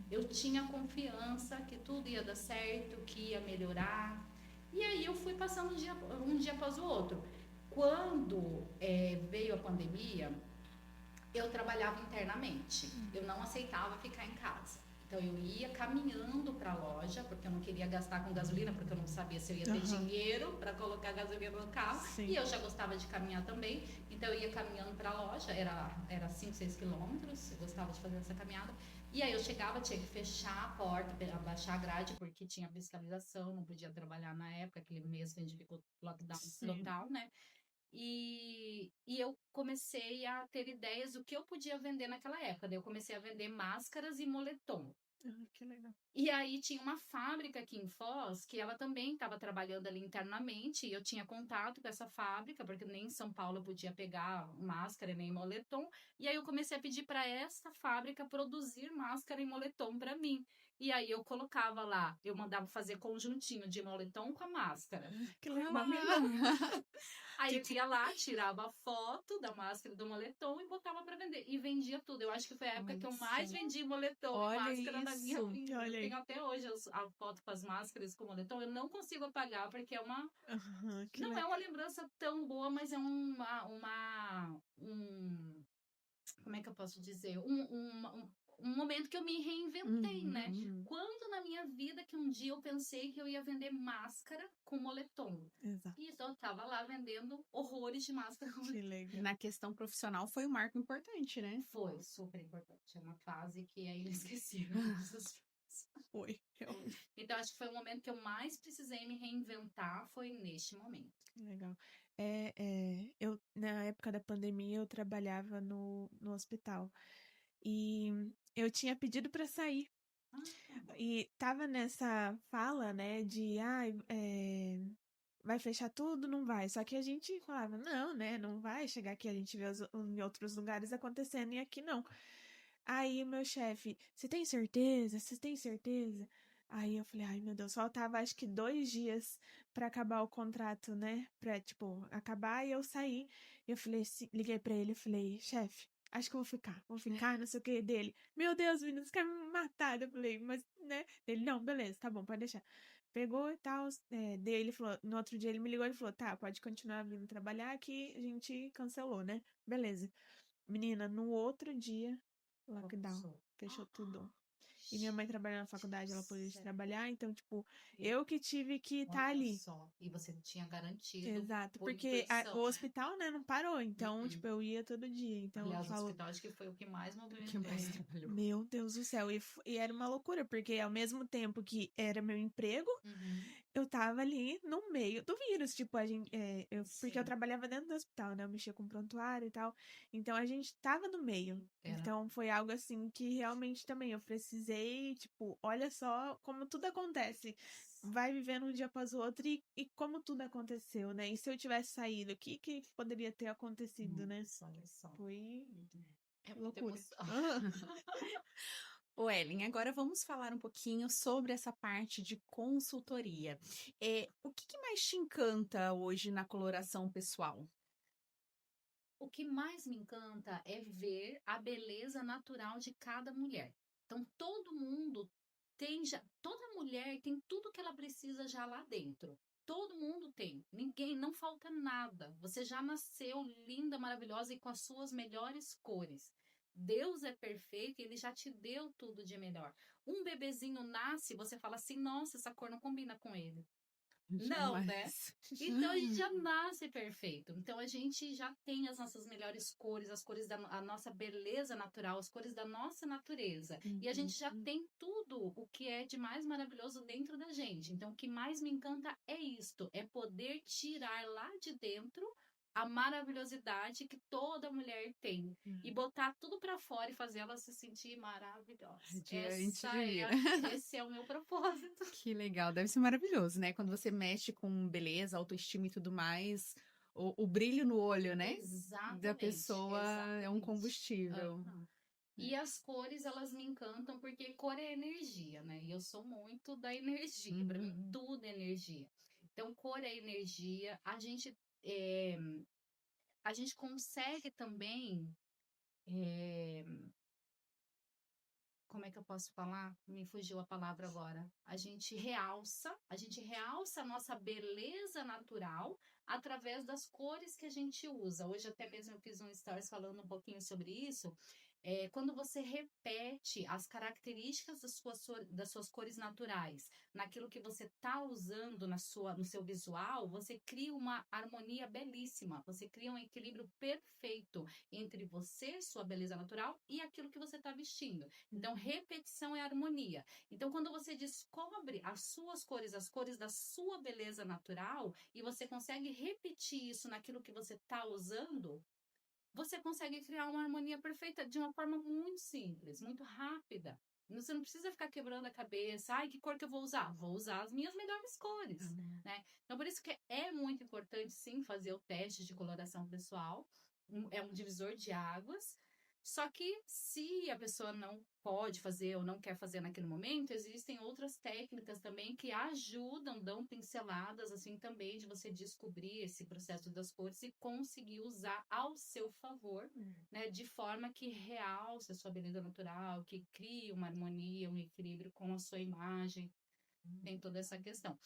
Eu tinha confiança que tudo ia dar certo, que ia melhorar. E aí eu fui passando um dia após o outro. Quando veio a pandemia, eu trabalhava internamente. Eu não aceitava ficar em casa. Então eu ia caminhando para a loja, porque eu não queria gastar com gasolina, porque eu não sabia se eu ia ter dinheiro para colocar gasolina no carro. Sim. E eu já gostava de caminhar também. Então eu ia caminhando para a loja, era 5, 6 quilômetros, eu gostava de fazer essa caminhada. E aí eu chegava, tinha que fechar a porta, abaixar a grade, porque tinha fiscalização, não podia trabalhar na época, aquele mês que a gente ficou lockdown total, né? E eu comecei a ter ideias do que eu podia vender naquela época. Daí eu comecei a vender máscaras e moletom. Que legal. E aí tinha uma fábrica aqui em Foz, que ela também estava trabalhando ali internamente, e eu tinha contato com essa fábrica, porque nem em São Paulo eu podia pegar máscara nem moletom, e aí eu comecei a pedir para essa fábrica produzir máscara e moletom para mim. E aí eu colocava lá, eu mandava fazer conjuntinho de moletom com a máscara. Que legal. Aí eu ia lá, tirava a foto da máscara e do moletom e botava pra vender. E vendia tudo. Eu acho que foi a época que eu mais vendi moletom e máscara na minha vida. Eu tenho até hoje a foto com as máscaras com moletom. Eu não consigo apagar porque é uma... não é uma lembrança tão boa, mas é como é que eu posso dizer? Um momento que eu me reinventei, né? Quando na minha vida que um dia eu pensei que eu ia vender máscara com moletom. Exato. E eu tava lá vendendo horrores de máscara com moletom. Que legal. Na questão profissional foi um marco importante, né? Foi super importante. É uma fase que é inesquecível. Foi. Então, acho que foi o momento que eu mais precisei me reinventar, foi neste momento. Legal. Eu, na época da pandemia, eu trabalhava no hospital. E eu tinha pedido para sair. E tava nessa fala, né, de vai fechar tudo? Não vai. Só que a gente falava, não, né, não vai chegar aqui, a gente vê em outros lugares acontecendo e aqui não. Aí o meu chefe, você tem certeza? Você tem certeza? Aí eu falei, ai meu Deus, faltava acho que 2 dias pra acabar o contrato, né? Pra, tipo, acabar e eu sair. Eu falei, liguei pra ele e falei, chefe, acho que eu vou ficar, não sei o que dele. Meu Deus, menino, você quer me matar? Eu falei, mas, né? Ele, não, beleza, tá bom, pode deixar. Pegou e tal, daí ele falou, no outro dia ele me ligou e falou, tá, pode continuar vindo trabalhar que a gente cancelou, né? Beleza. Menina, no outro dia, lockdown, fechou tudo. E minha mãe trabalha na faculdade, ela pôde trabalhar, então, tipo, eu que tive que estar ali. Só. E você tinha garantido. Exato, porque o hospital, né, não parou, então, tipo, eu ia todo dia. Então, aliás, o hospital acho que foi o que mais movimentou. Meu Deus do céu, e era uma loucura, porque ao mesmo tempo que era meu emprego, eu tava ali no meio do vírus, tipo, porque eu trabalhava dentro do hospital, né, eu mexia com prontuário e tal, então a gente tava no meio. Então foi algo assim que realmente também eu precisei, tipo, olha só como tudo acontece. Vai vivendo um dia após o outro e como tudo aconteceu, né? E se eu tivesse saído, o que poderia ter acontecido, né? Olha só. Foi loucura. Ô, Ellen, agora vamos falar um pouquinho sobre essa parte de consultoria. O que mais te encanta hoje na coloração pessoal? O que mais me encanta é ver a beleza natural de cada mulher. Então, todo mundo toda mulher tem tudo que ela precisa já lá dentro. Todo mundo tem. Ninguém, não falta nada. Você já nasceu linda, maravilhosa e com as suas melhores cores. Deus é perfeito e ele já te deu tudo de melhor. Um bebezinho nasce, você fala assim, nossa, essa cor não combina com ele. Não, né? Então a gente já nasce perfeito. Então a gente já tem as nossas melhores cores, as cores da nossa beleza natural, as cores da nossa natureza. E a gente já tem tudo o que é de mais maravilhoso dentro da gente. Então o que mais me encanta é isto, é poder tirar lá de dentro a maravilhosidade que toda mulher tem e botar tudo pra fora e fazer ela se sentir maravilhosa. Radiante de vida. Esse é o meu propósito. Que legal, deve ser maravilhoso, né? Quando você mexe com beleza, autoestima e tudo mais, o brilho no olho, né? Exatamente. Da pessoa é um exatamente. combustível. Aham. E as cores, elas me encantam porque cor é energia, né? E eu sou muito da energia. Pra mim, tudo é energia. Então, cor é energia. A gente consegue também. Como é que eu posso falar? Me fugiu a palavra agora. A gente realça a nossa beleza natural através das cores que a gente usa. Hoje até mesmo eu fiz um stories falando um pouquinho sobre isso. Quando você repete as características das suas cores naturais naquilo que você está usando no seu visual, você cria uma harmonia belíssima, você cria um equilíbrio perfeito entre você, sua beleza natural, e aquilo que você está vestindo. Então, repetição é harmonia. Então, quando você descobre as cores da sua beleza natural, e você consegue repetir isso naquilo que você está usando, você consegue criar uma harmonia perfeita de uma forma muito simples, muito rápida. Você não precisa ficar quebrando a cabeça. Ai, que cor que eu vou usar? Vou usar as minhas melhores cores, né? Então, por isso que é muito importante, sim, fazer o teste de coloração pessoal. É um divisor de águas. Só que se a pessoa não pode fazer ou não quer fazer naquele momento, existem outras técnicas também que ajudam, dão pinceladas assim também de você descobrir esse processo das cores e conseguir usar ao seu favor, né, de forma que realce a sua beleza natural, que crie uma harmonia, um equilíbrio com a sua imagem. Tem toda essa questão.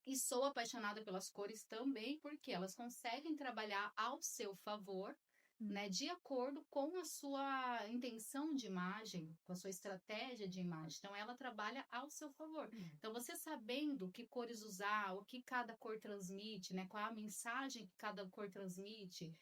E sou apaixonada pelas cores também porque elas conseguem trabalhar ao seu favor, né, de acordo com a sua intenção de imagem, com a sua estratégia de imagem. Então, ela trabalha ao seu favor. Então, você sabendo que cores usar, o que cada cor transmite, né, qual é a mensagem que cada cor transmite,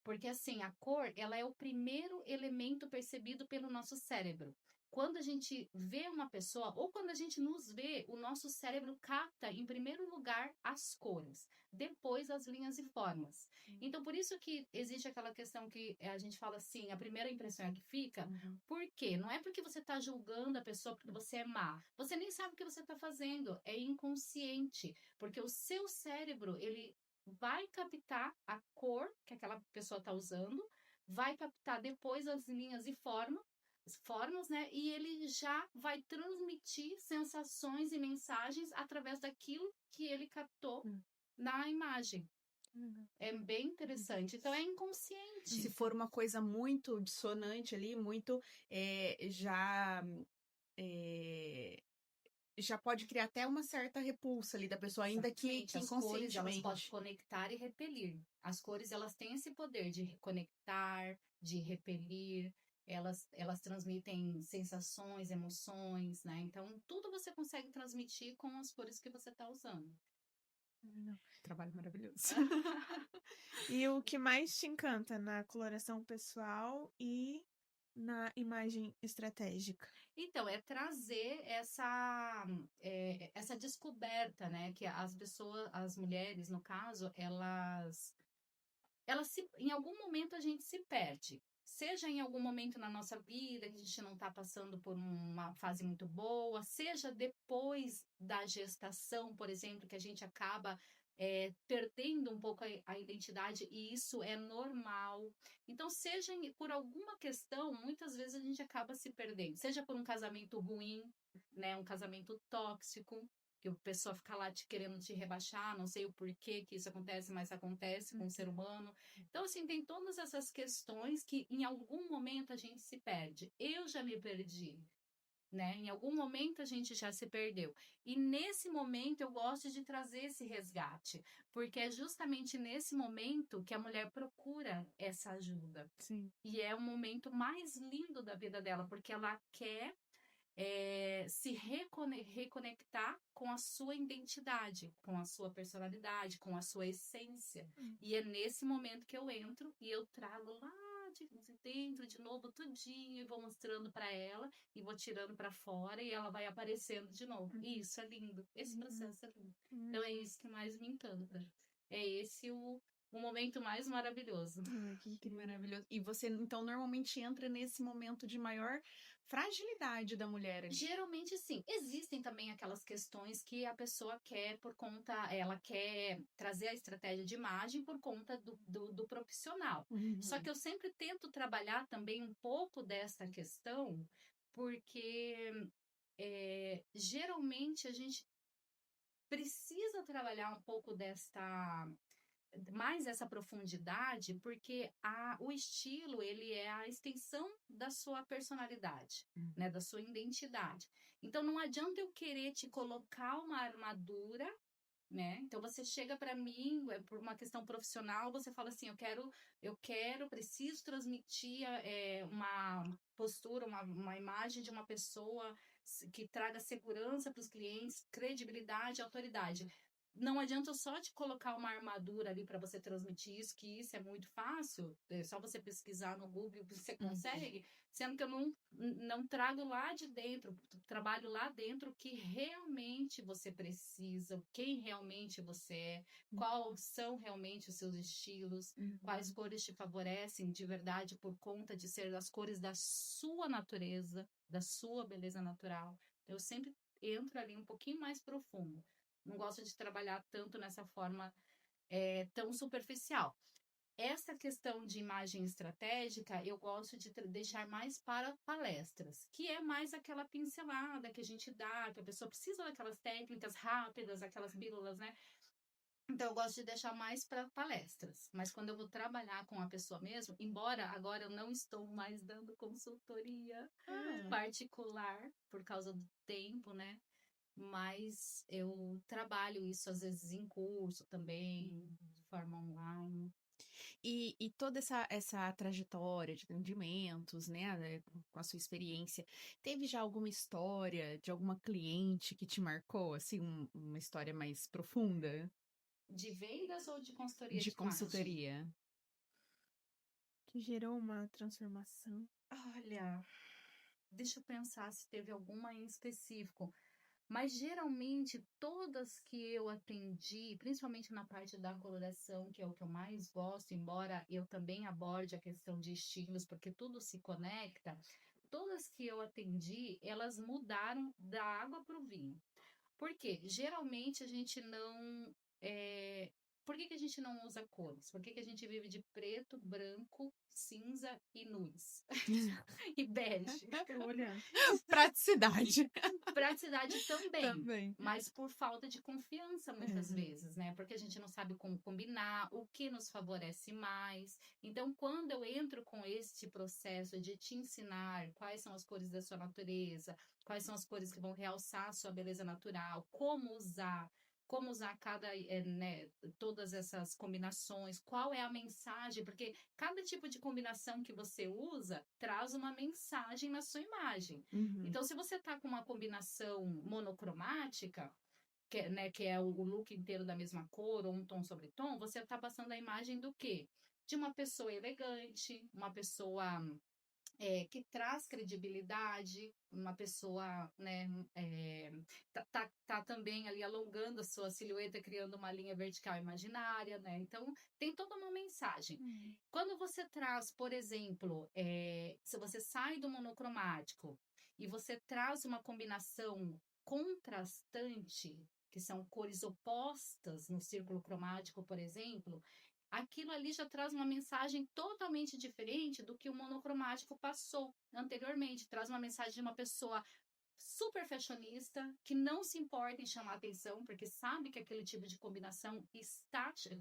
porque, assim, a cor, ela é o primeiro elemento percebido pelo nosso cérebro. Quando a gente vê uma pessoa, ou quando a gente nos vê, o nosso cérebro capta, em primeiro lugar, as cores, depois as linhas e formas. Então, por isso que existe aquela questão que a gente fala assim, a primeira impressão é que fica. Por quê? Não é porque você está julgando a pessoa porque você é má. Você nem sabe o que você está fazendo. É inconsciente. Porque o seu cérebro, ele vai captar a cor que aquela pessoa está usando, vai captar depois as linhas e formas, né? E ele já vai transmitir sensações e mensagens através daquilo que ele captou na imagem. É bem interessante. Então, é inconsciente. Se for uma coisa muito dissonante ali, muito já pode criar até uma certa repulsa ali da pessoa, ainda que Exatamente. As cores, elas podem inconscientemente. conectar e repelir. As cores, elas têm esse poder de conectar, de repelir. Elas transmitem sensações, emoções, né? Então, tudo você consegue transmitir com as cores que você está usando. Trabalho maravilhoso. E o que mais te encanta na coloração pessoal e na imagem estratégica? Então, é trazer essa descoberta, né? Que as pessoas, as mulheres, no caso, em algum momento a gente se perde. Seja em algum momento na nossa vida que a gente não está passando por uma fase muito boa, seja depois da gestação, por exemplo, que a gente acaba perdendo um pouco a identidade, e isso é normal. Então, seja por alguma questão, muitas vezes a gente acaba se perdendo. Seja por um casamento ruim, né, um casamento tóxico, que a pessoa fica lá querendo te rebaixar, não sei o porquê que isso acontece, mas acontece com o ser humano. Então, assim, tem todas essas questões que em algum momento a gente se perde. Eu já me perdi, né? Em algum momento a gente já se perdeu. E nesse momento eu gosto de trazer esse resgate, porque é justamente nesse momento que a mulher procura essa ajuda. Sim. E é o momento mais lindo da vida dela, porque ela quer se reconectar com a sua identidade, com a sua personalidade, com a sua essência. E é nesse momento que eu entro e eu trago lá de dentro de novo tudinho e vou mostrando para ela e vou tirando para fora e ela vai aparecendo de novo. E isso é lindo. Esse processo é lindo. Então é isso que mais me encanta. é esse o momento mais maravilhoso. Que maravilhoso. E você, então, normalmente entra nesse momento de maior fragilidade da mulher ali. Geralmente sim. Existem também aquelas questões que a pessoa quer ela quer trazer a estratégia de imagem por conta do profissional. Só que eu sempre tento trabalhar também um pouco dessa questão, porque geralmente a gente precisa trabalhar um pouco mais essa profundidade, porque o estilo, ele é a extensão da sua personalidade, né, da sua identidade. Então, não adianta eu querer te colocar uma armadura, né? Então, você chega para mim, por uma questão profissional, você fala assim, preciso transmitir uma postura, uma imagem de uma pessoa que traga segurança para os clientes, credibilidade, autoridade. Não adianta eu só te colocar uma armadura ali para você transmitir isso, que isso é muito fácil, é só você pesquisar no Google que você consegue, sendo que eu não trago lá de dentro, trabalho lá dentro o que realmente você precisa, quem realmente você é, quais são realmente os seus estilos, quais cores te favorecem de verdade por conta de ser as cores da sua natureza, da sua beleza natural. Eu sempre entro ali um pouquinho mais profundo. Não gosto de trabalhar tanto nessa forma tão superficial. Essa questão de imagem estratégica, eu gosto de deixar mais para palestras, que é mais aquela pincelada que a gente dá, que a pessoa precisa daquelas técnicas rápidas, aquelas pílulas, né? Então, eu gosto de deixar mais para palestras. Mas quando eu vou trabalhar com a pessoa mesmo, embora agora eu não estou mais dando consultoria particular, por causa do tempo, né? Mas eu trabalho isso às vezes em curso também, de forma online. E toda essa trajetória de atendimentos, né, com a sua experiência, teve já alguma história de alguma cliente que te marcou, assim, uma história mais profunda? De vendas ou de consultoria De de imagem? consultoria. Que gerou uma transformação. Olha, deixa eu pensar se teve alguma em específico. Mas geralmente todas que eu atendi, principalmente na parte da coloração, que é o que eu mais gosto, embora eu também aborde a questão de estilos, porque tudo se conecta, todas que eu atendi, elas mudaram da água para o vinho. Por quê? Geralmente a gente não. Por que a gente não usa cores? Por que a gente vive de preto, branco, cinza e nudes? E bege? Olha. Praticidade. Praticidade também, Também. mas por falta de confiança muitas vezes, né? Porque a gente não sabe como combinar, o que nos favorece mais. Então, quando eu entro com este processo de te ensinar quais são as cores da sua natureza, quais são as cores que vão realçar a sua beleza natural, como usar todas essas combinações, qual é a mensagem, porque cada tipo de combinação que você usa traz uma mensagem na sua imagem. Então, se você tá com uma combinação monocromática, que é o look inteiro da mesma cor ou um tom sobre tom, você tá passando a imagem do quê? De uma pessoa elegante, uma pessoa que traz credibilidade, uma pessoa, né, tá também ali alongando a sua silhueta, criando uma linha vertical imaginária, né? Então, tem toda uma mensagem. Quando você traz, por exemplo, se você sai do monocromático e você traz uma combinação contrastante, que são cores opostas no círculo cromático, por exemplo, aquilo ali já traz uma mensagem totalmente diferente do que o monocromático passou anteriormente. Traz uma mensagem de uma pessoa super fashionista, que não se importa em chamar atenção, porque sabe que aquele tipo de combinação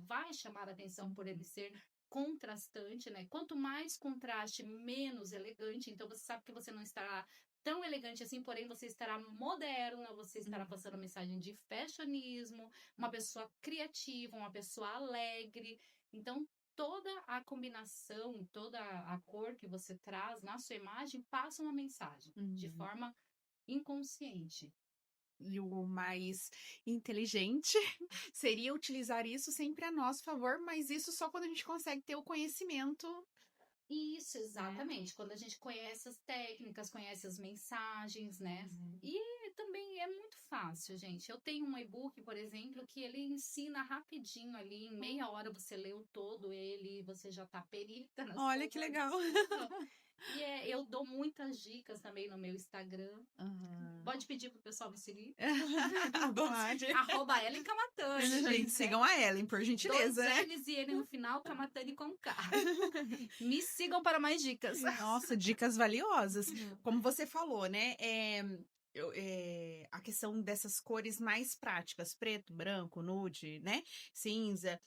vai chamar atenção por ele ser contrastante, né? Quanto mais contraste, menos elegante. Então, você sabe que você não estará tão elegante assim, porém você estará moderna, você estará passando mensagem de fashionismo, uma pessoa criativa, uma pessoa alegre. Então, toda a combinação, toda a cor que você traz na sua imagem passa uma mensagem de forma inconsciente. E o mais inteligente seria utilizar isso sempre a nosso favor, mas isso só quando a gente consegue ter o conhecimento. Isso, exatamente. Quando a gente conhece as técnicas, conhece as mensagens, né? E também é muito fácil, gente. Eu tenho um e-book, por exemplo, que ele ensina rapidinho ali, em meia hora você leu todo ele, você já tá perita nas Olha que legal. E eu dou muitas dicas também no meu Instagram. Aham. Pode pedir pro pessoal me seguir. Pode. @Ellen Camatani. Gente, sigam a Ellen, por gentileza, 2 né? L's e N no final, Camatani com K. Me sigam para mais dicas. Nossa, dicas valiosas. Como você falou, né? A questão dessas cores mais práticas, preto, branco, nude, né? Cinza.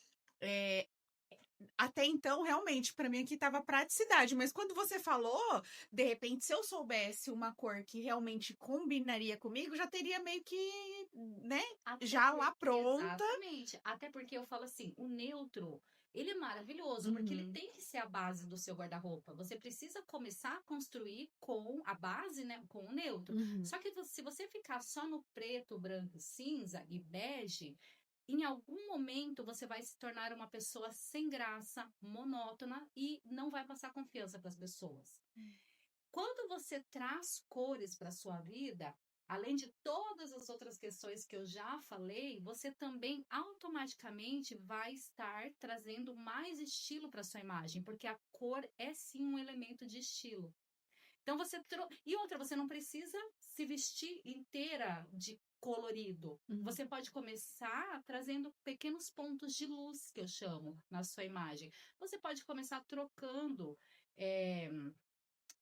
Até então, realmente, para mim aqui tava praticidade, mas quando você falou, de repente, se eu soubesse uma cor que realmente combinaria comigo, já teria meio que, né, já lá pronta. Exatamente. Até porque eu falo assim, o neutro, ele é maravilhoso, porque ele tem que ser a base do seu guarda-roupa. Você precisa começar a construir com a base, né, com o neutro. Só que se você ficar só no preto, branco, cinza e bege, em algum momento você vai se tornar uma pessoa sem graça, monótona e não vai passar confiança para as pessoas. Quando você traz cores para sua vida, além de todas as outras questões que eu já falei, você também automaticamente vai estar trazendo mais estilo para sua imagem, porque a cor é sim um elemento de estilo. Então e outra, você não precisa se vestir inteira de colorido. Você pode começar trazendo pequenos pontos de luz, que eu chamo, na sua imagem. Você pode começar trocando,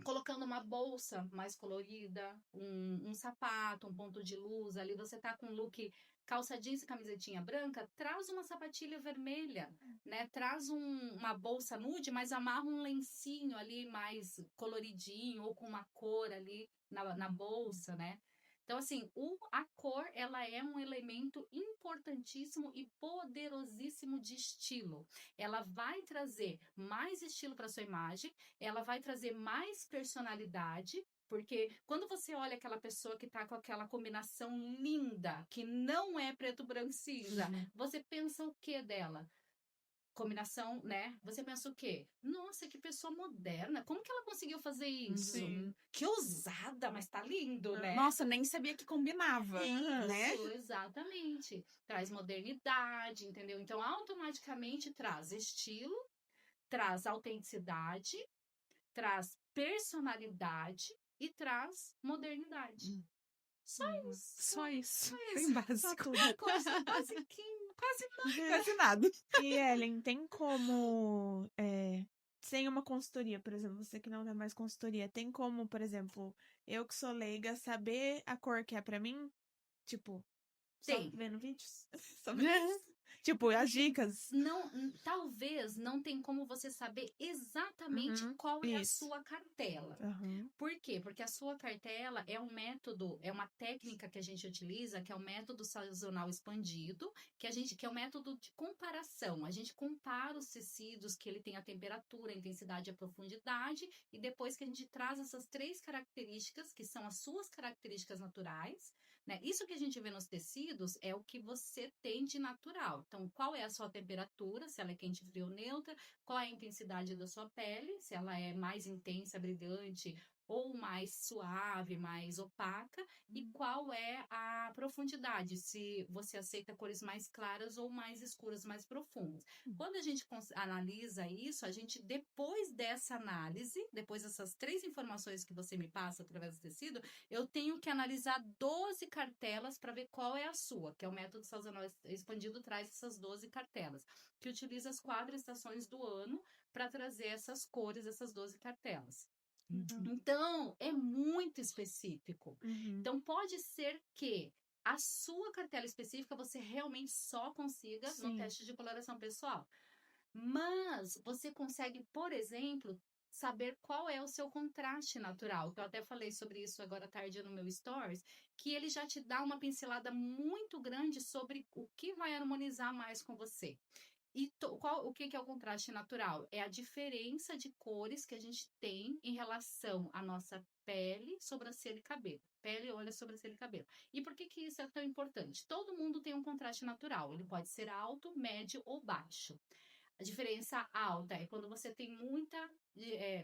colocando uma bolsa mais colorida, um sapato, um ponto de luz. Ali você tá com um look calça jeans e camisetinha branca, traz uma sapatilha vermelha, né? Traz uma bolsa nude, mas amarra um lencinho ali mais coloridinho ou com uma cor ali na bolsa, né? Então, assim, a cor, ela é um elemento importantíssimo e poderosíssimo de estilo. Ela vai trazer mais estilo para sua imagem, ela vai trazer mais personalidade, porque quando você olha aquela pessoa que tá com aquela combinação linda, que não é preto, branco e cinza, você pensa o que dela? Combinação, né? Você pensa o quê? Nossa, que pessoa moderna. Como que ela conseguiu fazer isso? Sim. Que ousada, mas tá lindo, né? Nossa, nem sabia que combinava, né? Isso, exatamente. Traz modernidade, entendeu? Então, automaticamente traz estilo, traz autenticidade, traz personalidade e traz modernidade. Só isso. Só isso. Bem básico. Quase nada. E, Ellen, tem como, sem uma consultoria, por exemplo, você que não dá mais consultoria, tem como, por exemplo, eu que sou leiga, saber a cor que é pra mim? Tipo, só Tem. vendo vídeos? Tipo, as dicas. Talvez não tem como você saber exatamente qual é a sua cartela. Por quê? Porque a sua cartela é um método, é uma técnica que a gente utiliza, que é o método sazonal expandido, que é o método de comparação. A gente compara os tecidos, que ele tem a temperatura, a intensidade e a profundidade, e depois que a gente traz essas 3 características, que são as suas características naturais, né? Isso que a gente vê nos tecidos é o que você tem de natural. Então, qual é a sua temperatura, se ela é quente, fria ou neutra, qual é a intensidade da sua pele, se ela é mais intensa, brilhante ou mais suave, mais opaca, e qual é a profundidade, se você aceita cores mais claras ou mais escuras, mais profundas. Quando a gente analisa isso, a gente, depois dessa análise, depois dessas 3 informações que você me passa através do tecido, eu tenho que analisar 12 cartelas para ver qual é a sua, que é o método sazonal expandido, traz essas 12 cartelas, que utiliza as 4 estações do ano para trazer essas cores, essas 12 cartelas. Então, é muito específico. Então, pode ser que a sua cartela específica você realmente só consiga no teste de coloração pessoal. Mas você consegue, por exemplo, saber qual é o seu contraste natural. Eu até falei sobre isso agora à tarde no meu stories, que ele já te dá uma pincelada muito grande sobre o que vai harmonizar mais com você. E o que é o contraste natural? É a diferença de cores que a gente tem em relação à nossa pele, sobrancelha e cabelo. Pele, olho, sobrancelha e cabelo. E por que isso é tão importante? Todo mundo tem um contraste natural. Ele pode ser alto, médio ou baixo. A diferença alta é quando você tem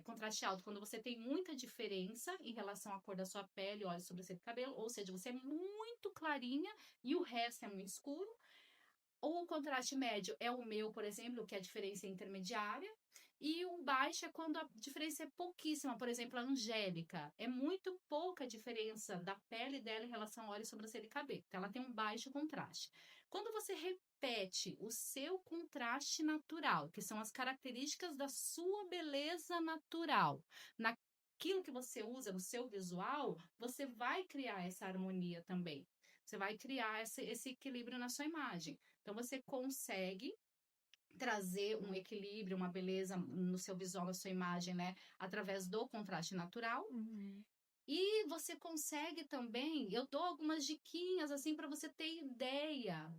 contraste alto, quando você tem muita diferença em relação à cor da sua pele, óleo, sobrancelha e cabelo, ou seja, você é muito clarinha e o resto é muito escuro. Ou o contraste médio é o meu, por exemplo, que é a diferença intermediária. E o baixo é quando a diferença é pouquíssima. Por exemplo, a Angélica. É muito pouca a diferença da pele dela em relação ao óleo, sobrancelha e cabelo. Então, ela tem um baixo contraste. Quando você repete o seu contraste natural, que são as características da sua beleza natural, naquilo que você usa no seu visual, você vai criar essa harmonia também. Você vai criar esse equilíbrio na sua imagem. Então, você consegue trazer um equilíbrio, uma beleza no seu visual, na sua imagem, né? Através do contraste natural. E você consegue também, eu dou algumas diquinhas, assim, para você ter ideia,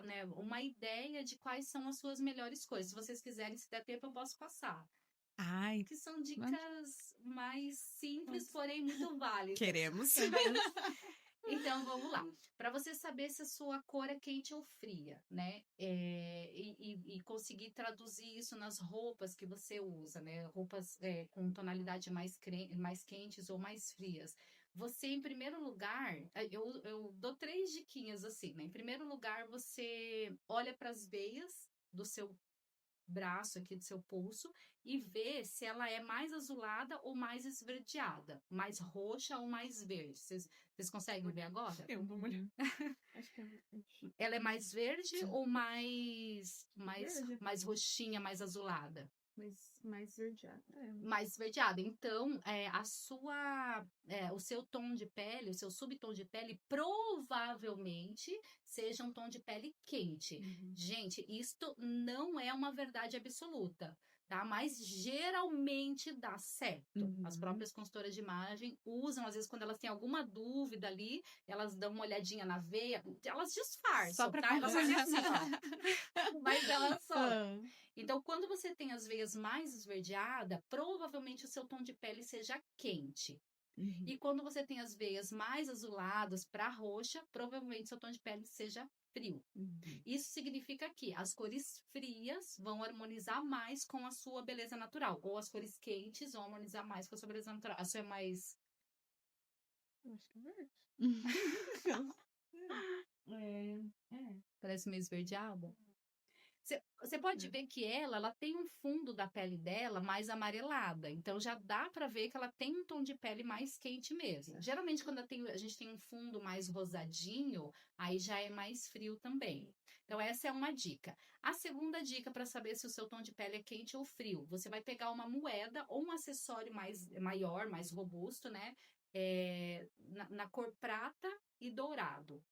né? Uma ideia de quais são as suas melhores coisas. Se vocês quiserem, se der tempo, eu posso passar. Ai, Que são dicas mais simples, porém muito válidas. queremos. Então, vamos lá. Para você saber se a sua cor é quente ou fria, né? E conseguir traduzir isso nas roupas que você usa, né? Roupas com tonalidade mais quentes ou mais frias. Você, em primeiro lugar, eu dou 3 diquinhas assim, né? Em primeiro lugar, você olha para as veias do seu braço aqui do seu pulso e vê se ela é mais azulada ou mais esverdeada, mais roxa ou mais verde. Vocês conseguem ver agora? Eu vou olhar. Acho que é... Ela é mais verde ou Verde. mais roxinha, mais azulada? mais verdeada. Mais esverdeada. Então, o seu tom de pele, o seu subtom de pele, provavelmente seja um tom de pele quente. Gente, isto não é uma verdade absoluta, tá? Mas geralmente dá certo. As próprias consultoras de imagem usam, às vezes, quando elas têm alguma dúvida ali, elas dão uma olhadinha na veia, elas disfarçam, Só pra tá? Elas fazem assim, ó. Mas elas só. Ah. Então, quando você tem as veias mais esverdeadas, provavelmente o seu tom de pele seja quente. E quando você tem as veias mais azuladas para roxa, provavelmente seu tom de pele seja frio. Isso significa que as cores frias vão harmonizar mais com a sua beleza natural. Ou as cores quentes vão harmonizar mais com a sua beleza natural. A sua é mais... Acho que é verde. Parece meio esverdeada. Você pode ver que ela tem um fundo da pele dela mais amarelada. Então, já dá para ver que ela tem um tom de pele mais quente mesmo. Geralmente, quando a gente tem um fundo mais rosadinho, aí já é mais frio também. Então, essa é uma dica. A segunda dica para saber se o seu tom de pele é quente ou frio, você vai pegar uma moeda ou um acessório maior, mais robusto, né? Na cor prata e dourado.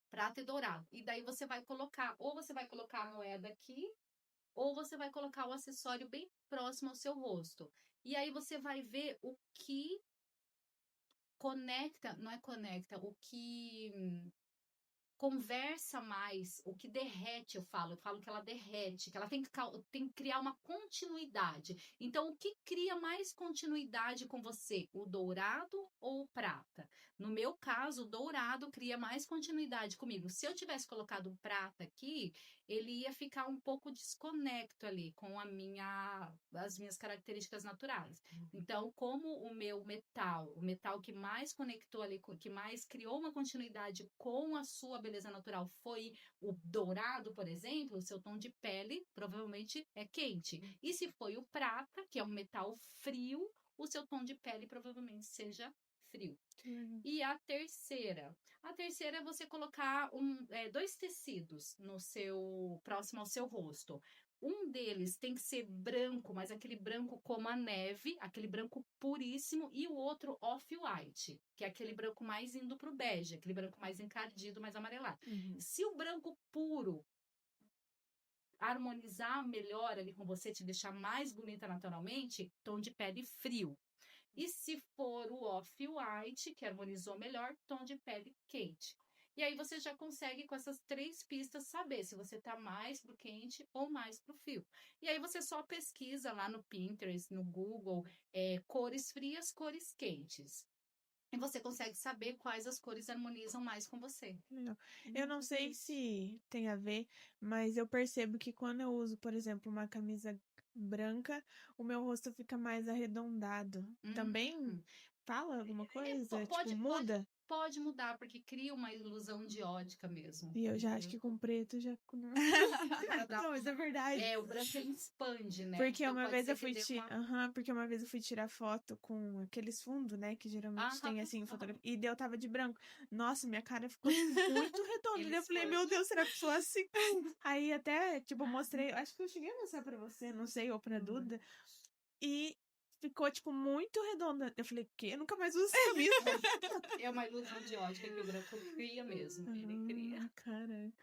Prata e dourado. E daí você vai colocar, ou você vai colocar a moeda aqui, ou você vai colocar o acessório bem próximo ao seu rosto. E aí você vai ver o que conecta, não é conecta, o que conversa mais, o que derrete, eu falo que ela derrete, que ela tem que criar uma continuidade. Então, o que cria mais continuidade com você? O dourado ou o prata? No meu caso, o dourado cria mais continuidade comigo. Se eu tivesse colocado o prata aqui, ele ia ficar um pouco desconecto ali com as minhas características naturais. Então, como o metal que mais conectou ali, que mais criou uma continuidade com a sua beleza natural foi o dourado, por exemplo, o seu tom de pele provavelmente é quente. E se foi o prata, que é um metal frio, o seu tom de pele provavelmente seja frio. E a terceira é você colocar 2 tecidos próximo ao seu rosto. Um deles tem que ser branco, mas aquele branco como a neve, aquele branco puríssimo, e o outro off-white, que é aquele branco mais indo pro bege, aquele branco mais encardido, mais amarelado. Se o branco puro harmonizar melhor ali com você, te deixar mais bonita naturalmente, tom de pele frio. E se for o off-white, que harmonizou melhor, tom de pele quente. E aí você já consegue, com essas 3 pistas, saber se você tá mais pro quente ou mais pro frio. E aí você só pesquisa lá no Pinterest, no Google, cores frias, cores quentes. E você consegue saber quais as cores harmonizam mais com você. Legal. Eu não sei se tem a ver, mas eu percebo que quando eu uso, por exemplo, uma camisa branca, o meu rosto fica mais arredondado. Também Uhum. fala alguma coisa? Tipo, Pode muda? mudar, porque cria uma ilusão de ótica mesmo. E eu já acho que com preto já. Dá- Não, mas é verdade. o branco ele expande, né? Porque Então uma pode vez ser eu que fui dê porque uma vez eu fui tirar foto com aqueles fundos, né, que geralmente tem assim em Aham. fotografia, e daí eu tava de branco. Nossa, minha cara ficou tipo, muito redonda. Ele Daí eu falei, expande. meu Deus, será que eu sou assim? Aí até, tipo, mostrei, acho que eu cheguei a mostrar pra você, não sei, ou pra Duda, e ficou, tipo, muito redonda. Eu falei, que? Eu nunca mais uso essa camisa. É uma ilusão de ótica que o branco cria mesmo. Ele cria. Cara.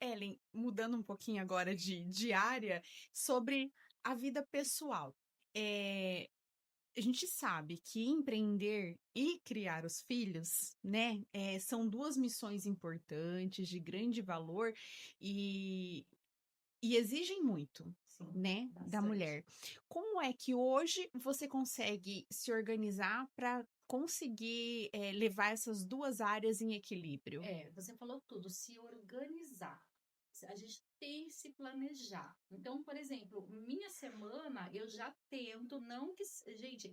Ellen, mudando um pouquinho agora de área, sobre a vida pessoal. A gente sabe que empreender e criar os filhos, né, são duas missões importantes, de grande valor e, e exigem muito, Sim, né, da bastante. mulher. Como é que hoje você consegue se organizar para conseguir levar essas duas áreas em equilíbrio? Você falou tudo, se organizar. A gente tem que se planejar. Então, por exemplo, minha semana eu já tento, não que. Gente,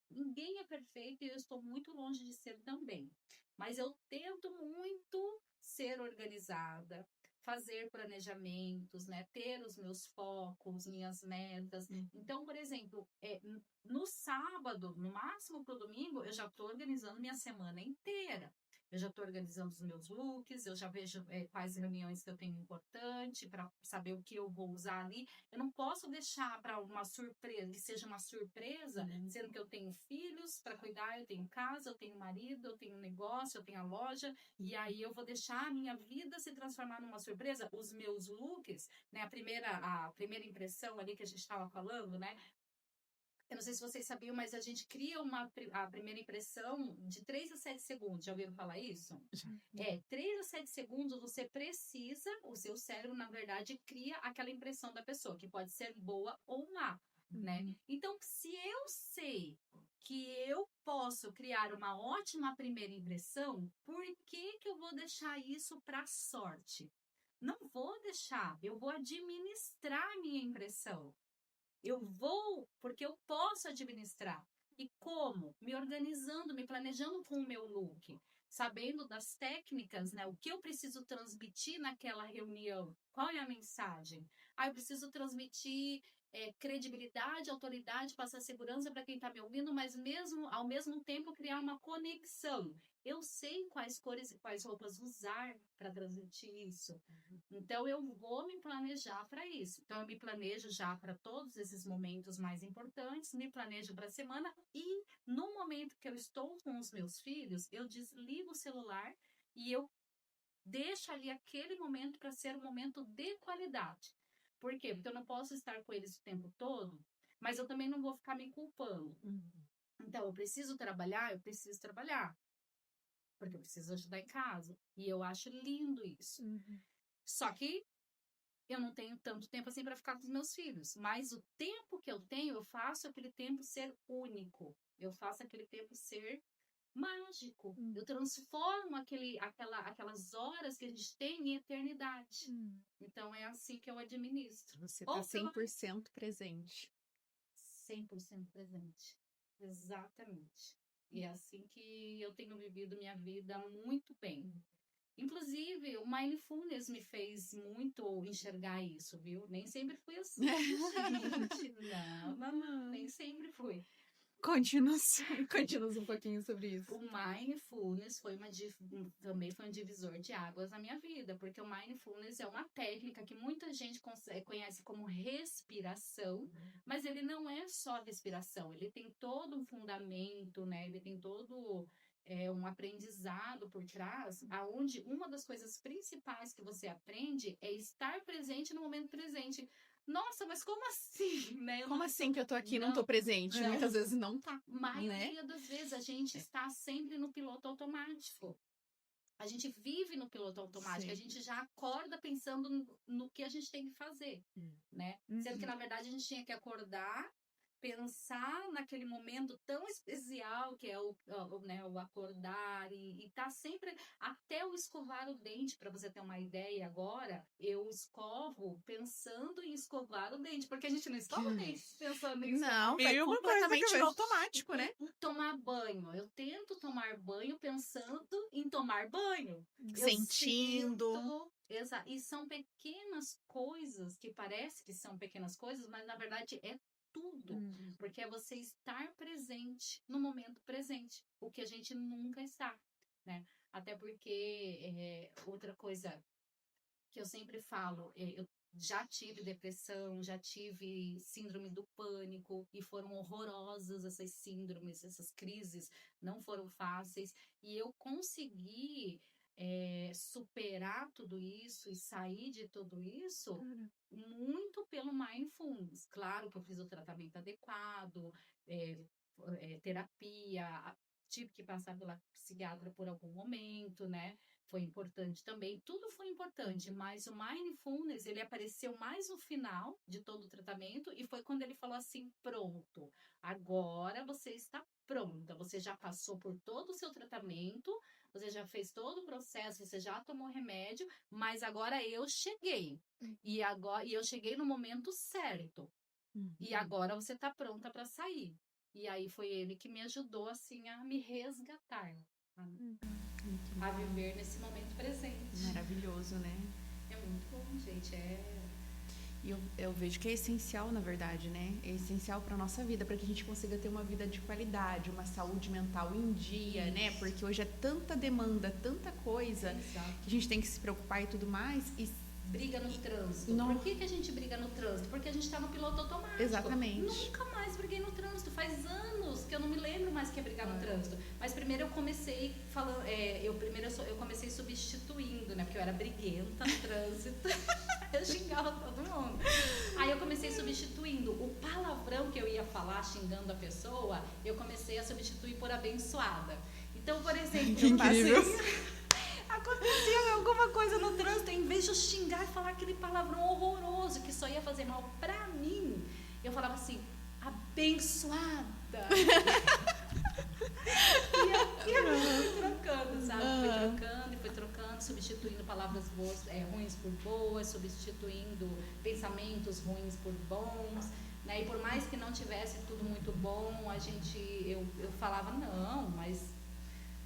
ninguém é perfeito e eu estou muito longe de ser também. Mas eu tento muito ser organizada, fazer planejamentos, né? Ter os meus focos, minhas metas. Então, por exemplo, no sábado, no máximo pro domingo, eu já estou organizando minha semana inteira. Eu já estou organizando os meus looks, eu já vejo quais reuniões que eu tenho importante para saber o que eu vou usar ali. Eu não posso deixar para uma surpresa, que seja uma surpresa, sendo que eu tenho filhos para cuidar, eu tenho casa, eu tenho marido, eu tenho negócio, eu tenho a loja, e aí eu vou deixar a minha vida se transformar numa surpresa. Os meus looks, né, a primeira impressão ali que a gente estava falando, né? Eu não sei se vocês sabiam, mas a gente cria a primeira impressão de 3 a 7 segundos. Já ouviram falar isso? 3 a 7 segundos você precisa, o seu cérebro, na verdade, cria aquela impressão da pessoa, que pode ser boa ou má, né? Então, se eu sei que eu posso criar uma ótima primeira impressão, por que que eu vou deixar isso para sorte? Não vou deixar, eu vou administrar a minha impressão. Eu vou porque eu posso administrar. E como? Me organizando, me planejando com o meu look, sabendo das técnicas, né? O que eu preciso transmitir naquela reunião? Qual é a mensagem? Eu preciso transmitir credibilidade, autoridade, passar segurança para quem está me ouvindo, mas mesmo ao mesmo tempo criar uma conexão. Eu sei quais cores e quais roupas usar para transmitir isso. Então, eu vou me planejar para isso. Então, eu me planejo já para todos esses momentos mais importantes, me planejo para a semana e no momento que eu estou com os meus filhos, eu desligo o celular e eu deixo ali aquele momento para ser um momento de qualidade. Por quê? Porque eu não posso estar com eles o tempo todo, mas eu também não vou ficar me culpando. Então, eu preciso trabalhar, porque eu preciso ajudar em casa. E eu acho lindo isso. Só que eu não tenho tanto tempo assim para ficar com os meus filhos. Mas o tempo que eu tenho, eu faço aquele tempo ser único. Eu faço aquele tempo ser mágico. Eu transformo aquelas horas que a gente tem em eternidade. Então, é assim que eu administro. Você está 100% presente. 100% presente. Exatamente. E é assim que eu tenho vivido minha vida muito bem. Inclusive, o Mindfulness me fez muito enxergar isso, viu? Nem sempre fui assim, gente. Não, nem sempre fui. Conte-nos um pouquinho sobre isso. O Mindfulness também foi um divisor de águas na minha vida, porque o Mindfulness é uma técnica que muita gente conhece como respiração, mas ele não é só respiração, ele tem todo um fundamento, né? Ele tem todo um aprendizado por trás, aonde uma das coisas principais que você aprende é estar presente no momento presente. Nossa, mas como assim, né? Como assim que eu tô aqui e não tô presente? Muitas vezes não tá, maioria das vezes a gente está sempre no piloto automático. A gente vive no piloto automático. Sim. A gente já acorda pensando no que a gente tem que fazer, né? Sendo que, na verdade, a gente tinha que acordar pensar naquele momento tão especial que é né, o acordar e tá sempre até o escovar o dente, para você ter uma ideia. Agora eu escovo pensando em escovar o dente, porque a gente não escova o dente pensando em escovar Não, o vai E uma coisa completamente que no eu automático, né? tomar banho. Eu tento tomar banho pensando em tomar banho. Eu Sentindo. sinto. E são pequenas coisas que parece que são pequenas coisas, mas na verdade é tudo. Porque é você estar presente no momento presente, o que a gente nunca está, né? Até porque outra coisa que eu sempre falo, eu já tive depressão, já tive síndrome do pânico, e foram horrorosas essas síndromes, essas crises, não foram fáceis, e eu consegui superar tudo isso e sair de tudo isso muito pelo mindfulness. Claro que eu fiz o tratamento adequado, terapia, tive que passar pela psiquiatra por algum momento, né? Foi importante também, tudo foi importante, mas o mindfulness, ele apareceu mais no final de todo o tratamento, e foi quando ele falou assim: pronto, agora você está pronta, você já passou por todo o seu tratamento, você já fez todo o processo, você já tomou remédio, mas agora eu cheguei, e eu cheguei no momento certo, e agora você está pronta para sair. E aí foi ele que me ajudou assim a me resgatar, a viver nesse momento presente. Maravilhoso, né? É muito bom, gente. E eu vejo que é essencial, na verdade, né? É essencial para nossa vida, para que a gente consiga ter uma vida de qualidade, uma saúde mental em dia, né? Porque hoje é tanta demanda, tanta coisa, Exato. que a gente tem que se preocupar e tudo mais. E briga no trânsito. Não. Por que a gente briga no trânsito? Porque a gente tá no piloto automático. Exatamente. Nunca mais briguei no trânsito. Faz anos que eu não me lembro mais que é brigar no trânsito. Mas primeiro eu comecei falando, eu comecei substituindo, né? Porque eu era briguenta no trânsito. Eu xingava todo mundo. Aí eu comecei substituindo. O palavrão que eu ia falar xingando a pessoa, eu comecei a substituir por abençoada. Então, por exemplo, que incrível. Acontecia alguma coisa no trânsito, em vez de eu xingar e falar aquele palavrão horroroso que só ia fazer mal pra mim, eu falava assim: abençoada. e eu fui trocando, sabe? Fui trocando, substituindo palavras boas, ruins por boas, substituindo pensamentos ruins por bons, né? E por mais que não tivesse tudo muito bom, eu falava: não, mas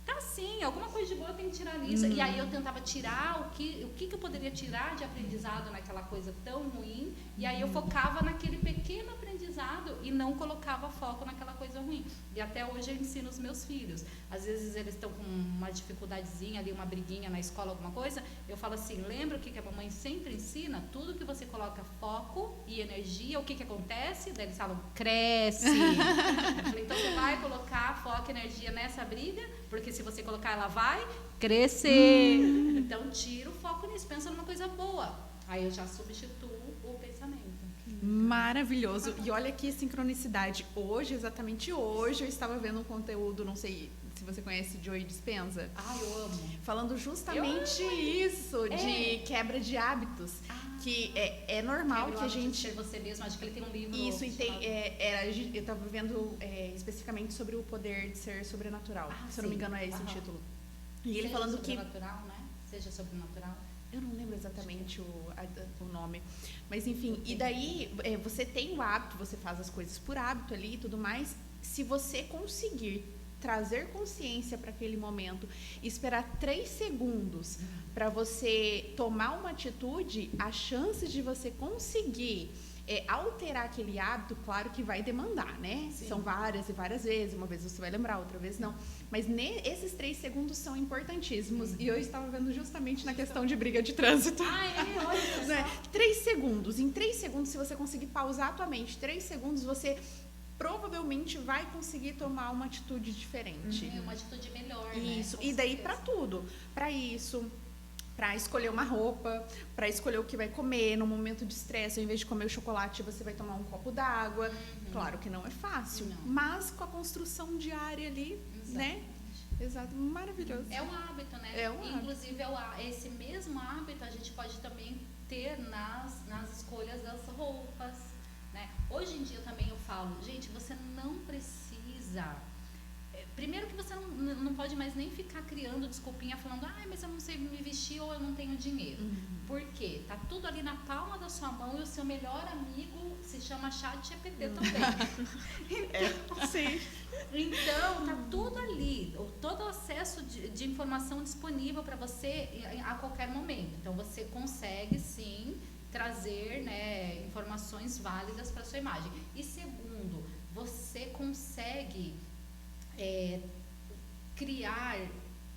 tá sim, alguma coisa de boa eu tenho que tirar nisso. E aí eu tentava tirar o que eu poderia tirar de aprendizado naquela coisa tão ruim, e aí eu focava naquele pequeno aprendizado e não colocava foco naquela coisa ruim. E até hoje eu ensino os meus filhos. Às vezes eles estão com uma dificuldadezinha ali, uma briguinha na escola, alguma coisa, eu falo assim: lembra o que a mamãe sempre ensina? Tudo que você coloca foco e energia, o que acontece? Daí eles falam: cresce. Eu falei: então você vai colocar foco e energia nessa briga, porque se você colocar, ela vai crescer. Então tira o foco nisso, pensa numa coisa boa. Aí eu já substituo o pensamento. Maravilhoso. E olha que sincronicidade. Hoje, exatamente hoje, eu estava vendo um conteúdo, não sei se você conhece Joey Dispenza. Eu amo. Falando justamente isso, de quebra de hábitos. Que é normal que a gente... Ser você mesmo, acho que ele tem um livro... Isso, e tem... eu estava vendo especificamente sobre o poder de ser sobrenatural. Se eu não me engano, é esse o título. E ele falando que... Sobrenatural, né? Seja sobrenatural. Eu não lembro exatamente o nome. Mas, enfim, e daí você tem o hábito, você faz as coisas por hábito ali e tudo mais. Se você conseguir trazer consciência para aquele momento, esperar 3 segundos para você tomar uma atitude, as chances de você conseguir alterar aquele hábito, claro que vai demandar, né? Sim. São várias e várias vezes, uma vez você vai lembrar, outra vez não. Mas esses 3 segundos são importantíssimos. E eu estava vendo justamente na questão de briga de trânsito. Olha né? 3 segundos. Em 3 segundos, se você conseguir pausar a tua mente, 3 segundos, você provavelmente vai conseguir tomar uma atitude diferente. Uma atitude melhor, isso. Né? E daí para tudo. Para isso, para escolher uma roupa, para escolher o que vai comer no momento de estresse. Ao invés de comer o chocolate, você vai tomar um copo d'água. Claro que não é fácil, mas com a construção diária ali, né? Exato, maravilhoso. É um hábito, né? Inclusive, esse mesmo hábito a gente pode também ter nas escolhas das roupas, né? Hoje em dia também eu falo, gente, você não precisa... Primeiro que você não pode mais nem ficar criando desculpinha falando, mas eu não sei me vestir ou eu não tenho dinheiro. Por quê? Tá tudo ali na palma da sua mão e o seu melhor amigo se chama ChatGPT também. Então, Sim. Então, tá tudo ali, todo o acesso de informação disponível para você a qualquer momento. Então, você consegue, sim, trazer, né, informações válidas para sua imagem. E segundo, você consegue criar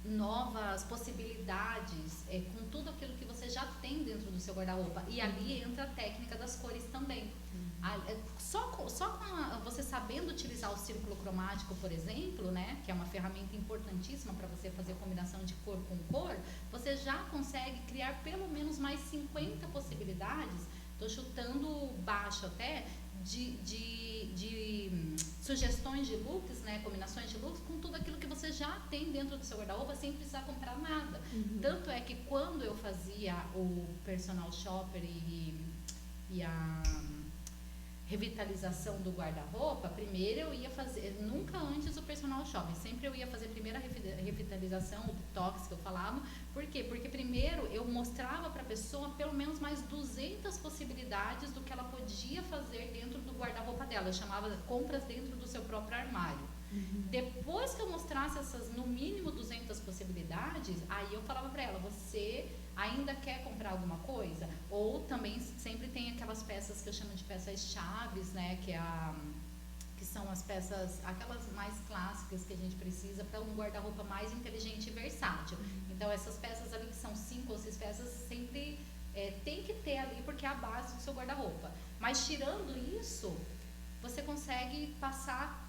novas possibilidades com tudo aquilo que você já tem dentro do seu guarda-roupa. E ali entra a técnica das cores também. Só com você sabendo utilizar o círculo cromático, por exemplo, né, que é uma ferramenta importantíssima para você fazer combinação de cor com cor, você já consegue criar pelo menos mais 50 possibilidades. Estou chutando baixo até, de sugestões de looks, né, combinações de looks com tudo aquilo que você já tem dentro do seu guarda-roupa sem precisar comprar nada. Tanto é que quando eu fazia o personal shopper e a revitalização do guarda-roupa, primeiro eu ia fazer, nunca antes o personal shopper, sempre eu ia fazer primeiro a revitalização, o detox que eu falava. Por quê? Porque primeiro eu mostrava para a pessoa pelo menos mais 200 possibilidades do que ela podia fazer dentro do guarda-roupa dela. Eu chamava de compras dentro do seu próprio armário. Depois que eu mostrasse essas, no mínimo 200 possibilidades, aí eu falava para ela, você ainda quer comprar alguma coisa? Ou também sempre tem aquelas peças que eu chamo de peças chaves, né, que são as peças, aquelas mais clássicas que a gente precisa para um guarda-roupa mais inteligente e versátil. Então essas peças ali que são 5 ou 6 peças sempre tem que ter ali porque é a base do seu guarda-roupa. Mas tirando isso, você consegue passar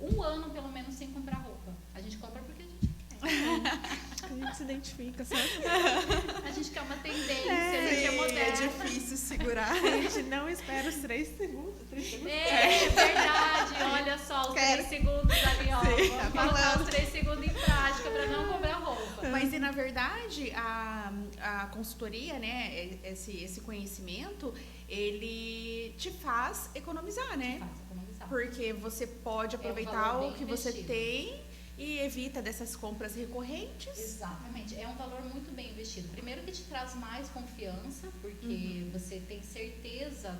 um ano pelo menos sem comprar roupa. A gente compra porque a gente quer. A gente se identifica, sabe? A gente quer uma tendência, a gente é moderna. É difícil segurar. A gente não espera os 3 segundos. 3 segundos. É verdade, olha só, os 3 segundos ali, ó. Sim, Vamos colocar os 3 segundos em prática para não comprar roupa. Mas e na verdade a consultoria, né, esse conhecimento, ele te faz economizar, né? Faz economizar. Porque você pode aproveitar valor o que bem você investido. tem e evita dessas compras recorrentes. Exatamente, é um valor muito bem investido. Primeiro que te traz mais confiança, porque você tem certeza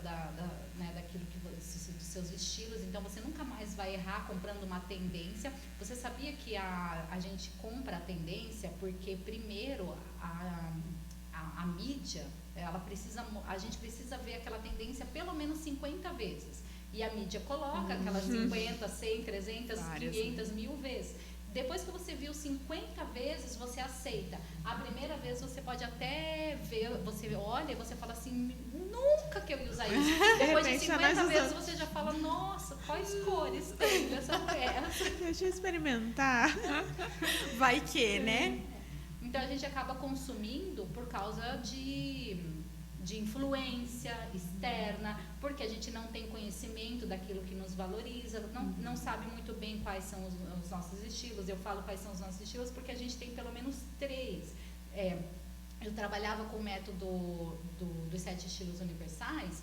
daquilo que dos seus estilos, então você nunca mais vai errar comprando uma tendência. Você sabia que a gente compra a tendência porque primeiro a mídia, a gente precisa ver aquela tendência pelo menos 50 vezes. E a mídia coloca aquelas 50, 100, 300, Várias, 500, 1000 vezes. Depois que você viu 50 vezes, você aceita. A primeira vez você pode até ver, você olha e você fala assim, nunca que eu ia usar isso. Depois de 50 vezes você já fala, nossa, quais cores tem dessa peça? Deixa eu experimentar. Vai que, né? Então a gente acaba consumindo por causa de influência externa, porque a gente não tem conhecimento daquilo que nos valoriza, não sabe muito bem quais são os nossos estilos. Eu falo quais são os nossos estilos porque a gente tem pelo menos 3. Eu trabalhava com o método dos 7 estilos universais,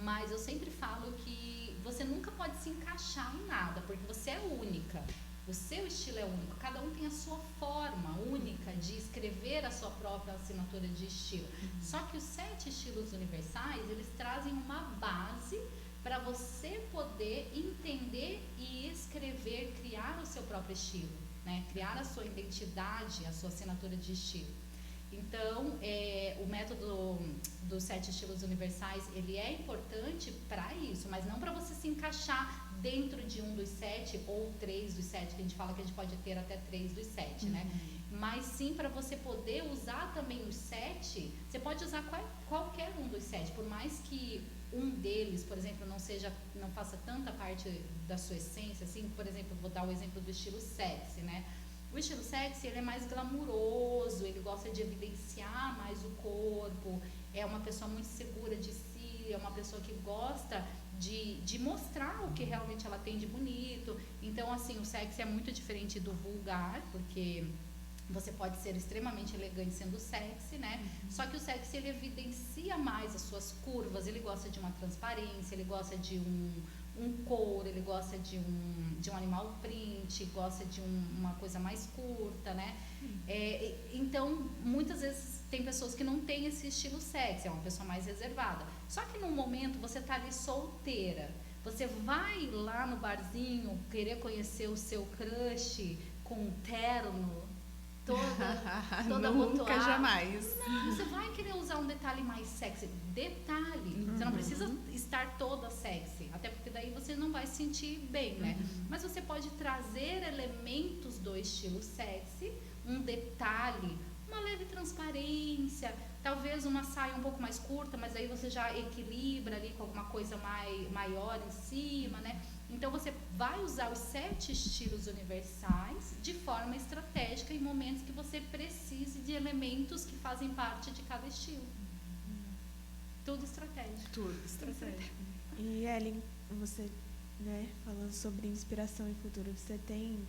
mas eu sempre falo que você nunca pode se encaixar em nada, porque você é única. O seu estilo é único, cada um tem a sua forma única de escrever a sua própria assinatura de estilo. Só que os 7 estilos universais, eles trazem uma base para você poder entender e escrever, criar o seu próprio estilo, né? Criar a sua identidade, a sua assinatura de estilo. Então, o método dos 7 estilos universais, ele é importante para isso, mas não para você se encaixar dentro de um dos 7 ou 3 dos 7, que a gente fala que a gente pode ter até 3 dos 7, né? Mas sim para você poder usar também os 7, você pode usar qualquer um dos 7, por mais que um deles, por exemplo, não faça tanta parte da sua essência, assim, por exemplo, vou dar o exemplo do estilo sexy, né? O estilo sexy, ele é mais glamuroso, ele gosta de evidenciar mais o corpo, é uma pessoa muito segura de si, é uma pessoa que gosta de mostrar o que realmente ela tem de bonito. Então, assim, o sexy é muito diferente do vulgar, porque Você pode ser extremamente elegante sendo sexy, né? Só que o sexy, ele evidencia mais as suas curvas, ele gosta de uma transparência, ele gosta de um couro, ele gosta de um animal print, gosta de uma coisa mais curta, né? Então, muitas vezes tem pessoas que não têm esse estilo sexy, é uma pessoa mais reservada. Só que no momento você tá ali solteira, você vai lá no barzinho querer conhecer o seu crush com um terno, toda Nunca, abotoada. jamais. Não, você vai querer usar um detalhe mais sexy. Detalhe. Você não precisa estar toda sexy. Até porque daí você não vai se sentir bem, né? Mas você pode trazer elementos do estilo sexy, um detalhe, uma leve transparência, talvez uma saia um pouco mais curta, mas aí você já equilibra ali com alguma coisa maior em cima, né? Então você vai usar os 7 estilos universais de forma estratégica em momentos que você precise de elementos que fazem parte de cada estilo. Tudo estratégico. Tudo estratégico. E Ellen, você, né, falando sobre inspiração e futuro, você tem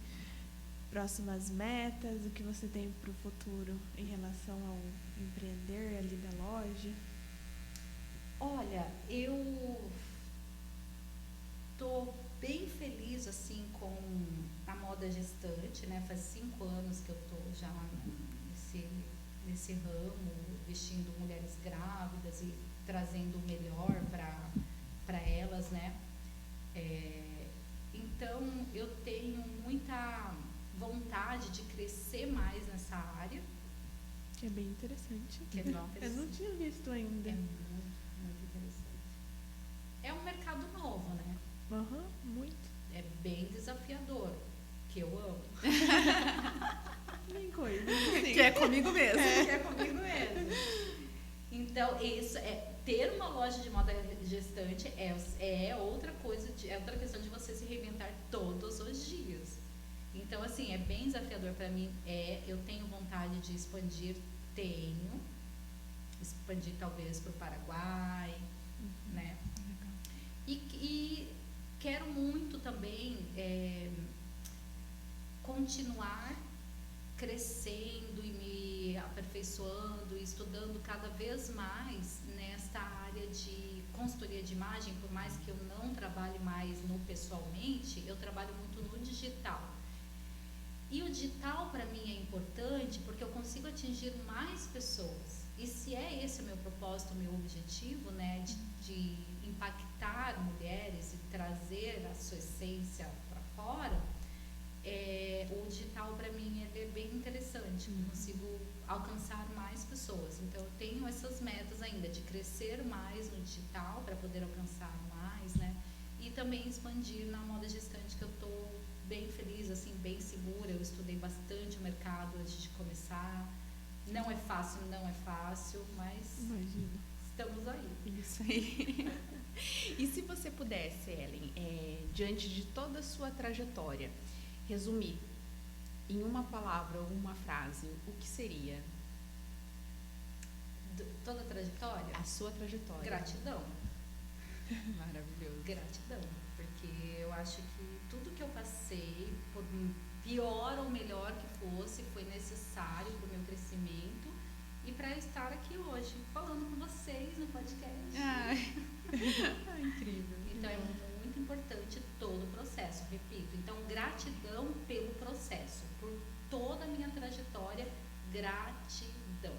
próximas metas? O que você tem para o futuro em relação ao empreender ali da loja? Olha, eu tô bem feliz assim com a moda gestante, né? Faz 5 anos que eu tô já nesse ramo, vestindo mulheres grávidas e trazendo o melhor para elas, né? Então eu tenho muita vontade de crescer mais nessa área. Que é bem interessante. Que é bem interessante. Eu não tinha visto ainda. É muito interessante. É um mercado novo, né? Muito. É bem desafiador, que eu amo. Nem coisa. Que é comigo mesmo. Que é comigo mesmo. Então, isso ter uma loja de moda gestante é outra coisa, é outra questão de você se reinventar todos os dias. Então, assim, é bem desafiador para mim. Eu tenho vontade de expandir talvez para o Paraguai, né? E quero muito também continuar crescendo e me aperfeiçoando, estudando cada vez mais nesta área de consultoria de imagem. Por mais que eu não trabalhe mais no pessoalmente, eu trabalho muito no digital. E o digital para mim é importante porque eu consigo atingir mais pessoas. E se é esse o meu propósito, o meu objetivo, né, de impactar mulheres e trazer a sua essência para fora, o digital para mim ele é bem interessante. Eu consigo alcançar mais pessoas. Então eu tenho essas metas ainda de crescer mais no digital para poder alcançar mais, né? E também expandir na moda gestante, que eu estou bem feliz, assim, bem segura. Eu estudei bastante o mercado antes de começar. Não é fácil, mas Imagino. estamos aí. Isso aí. E se você pudesse, Ellen, diante de toda a sua trajetória, resumir em uma palavra ou uma frase, o que seria? Toda a trajetória? A sua trajetória. Gratidão. Maravilhoso. Gratidão. Porque eu acho que tudo que eu passei, por pior ou melhor que fosse, foi necessário para o meu crescimento e para estar aqui hoje, falando com vocês no podcast. Incrível. Então é muito importante todo o processo, repito. Então, gratidão pelo processo, por toda a minha trajetória, gratidão.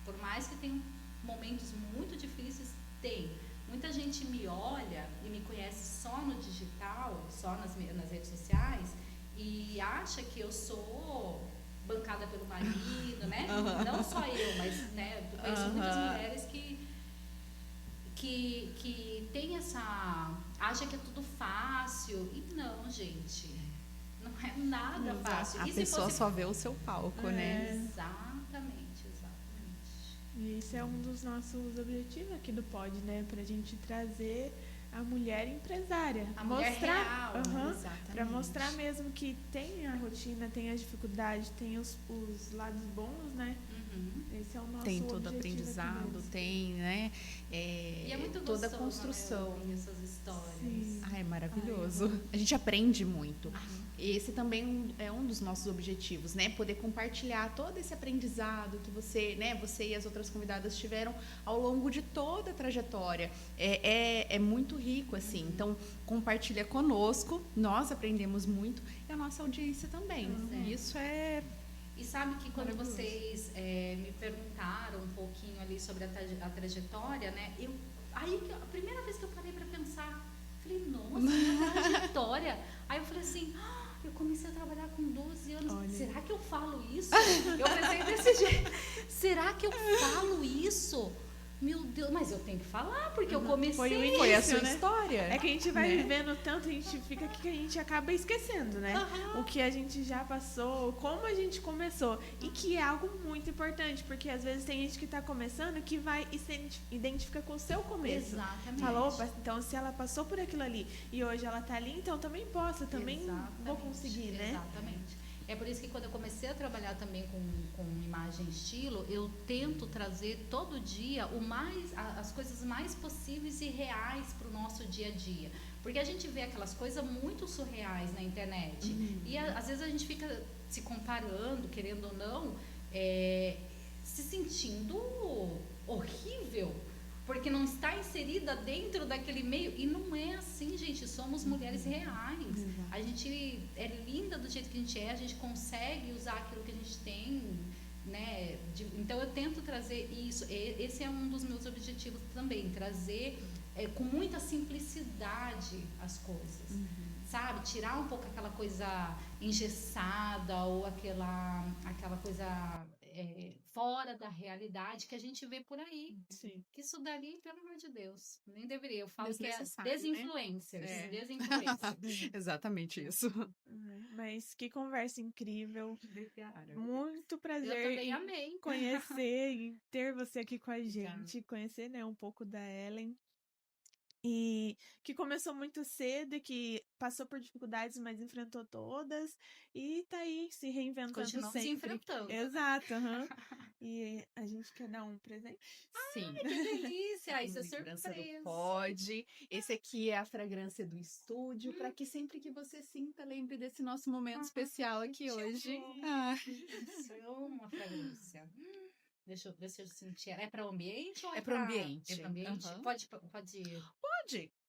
Por mais que tenha momentos muito difíceis, tem. Muita gente me olha e me conhece só no digital, só nas redes sociais, e acha que eu sou bancada pelo marido, né? Não só eu, mas, né, eu conheço muitas mulheres que tem acha que é tudo fácil. E não, gente, não é nada fácil. A pessoa só vê o seu palco, né? Exatamente. E esse é um dos nossos objetivos aqui do Pod, né? Pra gente trazer a mulher empresária. A mulher real, Para exatamente. mostrar mesmo que tem a rotina, tem as dificuldades, tem os lados bons, né? Esse é o nosso Tem todo objetivo aqui aprendizado, mesmo. tem, né? E é muito toda a gostoso, construção. né, ouvir essas histórias. Sim. Ah, é maravilhoso. A gente aprende muito. Esse também é um dos nossos objetivos, né? Poder compartilhar todo esse aprendizado que você, né? Você e as outras convidadas tiveram ao longo de toda a trajetória. É muito rico, assim. Então, compartilha conosco. Nós aprendemos muito e a nossa audiência também. Isso é... E sabe que quando vocês me perguntaram um pouquinho ali sobre a trajetória, né? A primeira vez que eu parei para pensar, falei, nossa, minha trajetória. Aí eu falei assim, eu comecei a trabalhar com 12 anos. Olha. Será que eu falo isso? Eu pensei desse jeito. Será que eu falo isso? Meu Deus, mas eu tenho que falar, porque eu comecei. Foi o Foi a início, sua né? história. É que a gente vai né? vivendo tanto, a gente fica que a gente acaba esquecendo, né? O que a gente já passou, como a gente começou. E que é algo muito importante, porque às vezes tem gente que tá começando que vai e se identifica com o seu começo. Exatamente. Fala, opa, então se ela passou por aquilo ali e hoje ela tá ali, então também posso, também vou Exatamente, conseguir, né? Exatamente. É por isso que quando eu comecei a trabalhar também com imagem e estilo, eu tento trazer todo dia as coisas mais possíveis e reais para o nosso dia a dia. Porque a gente vê aquelas coisas muito surreais na internet. E às vezes a gente fica se comparando, querendo ou não, se sentindo horrível. Porque não está inserida dentro daquele meio. E não é assim, gente. Somos mulheres reais. A gente é linda do jeito que a gente é. A gente consegue usar aquilo que a gente tem, né? Então, eu tento trazer isso. Esse é um dos meus objetivos também. Trazer com muita simplicidade as coisas. Sabe? Tirar um pouco aquela coisa engessada ou aquela coisa... fora da realidade que a gente vê por aí. Sim. Que isso dali, pelo amor de Deus, nem deveria. Eu falo que é Desnecessário, né? desinfluencers. É. Desinfluencers. Exatamente isso. Mas que conversa incrível. Obrigada. Muito Eu prazer também em amei. conhecer e ter você aqui com a gente, conhecer, né, um pouco da Ellen. E que começou muito cedo e que passou por dificuldades, mas enfrentou todas. E tá aí se reinventando Continuamos se sempre. enfrentando. Exato. E a gente quer dar um presente? Sim. Que delícia! Isso é Lembrança do surpresa. Pod. Esse aqui é a fragrância do estúdio, para que sempre que você sinta, lembre desse nosso momento especial aqui que hoje. amor. Isso é uma fragrância. Deixa eu ver se eu senti. É para o ambiente ou É pro ambiente. É para o ambiente? Aham. Pode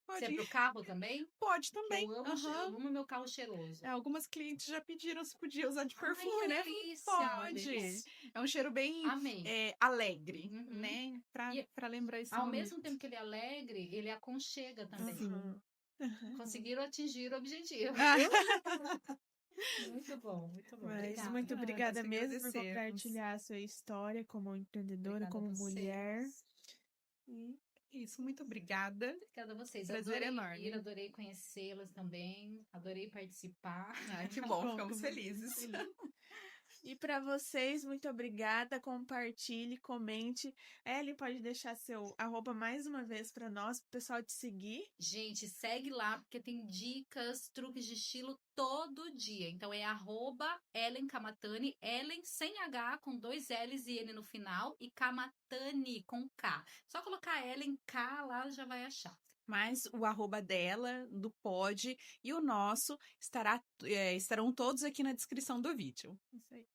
Pode ser pro carro também? Pode Que também. eu Aham. amo meu carro cheiroso. Algumas clientes já pediram se podia usar de Ai, perfume, que né? delícia, Pode. delícia. É um cheiro bem Amei. alegre, Uhum. né? E Pra lembrar esse Ao momento. mesmo tempo que ele é alegre, ele aconchega também. Uhum. Conseguiram atingir o objetivo. Ah, Muito bom, muito bom. Mas Obrigada. muito obrigada nós que mesmo por agradecemos. compartilhar a sua história como empreendedora, Obrigada a como vocês. mulher. E Isso, muito obrigada. Obrigada a vocês. Prazer Adorei enorme. vir, adorei conhecê-las também. Adorei participar. Ai, que bom, ficamos felizes. E para vocês, muito obrigada. Compartilhe, comente. Ellen, pode deixar seu @ mais uma vez para nós, para o pessoal te seguir. Gente, segue lá, porque tem dicas, truques de estilo todo dia. Então é @Ellen Kamatani, Ellen sem H, com 2 L's e N no final, e Kamatani com K. Só colocar Ellen K lá, já vai achar. Mas o @ dela, do Pod e o nosso estarão todos aqui na descrição do vídeo. Isso aí.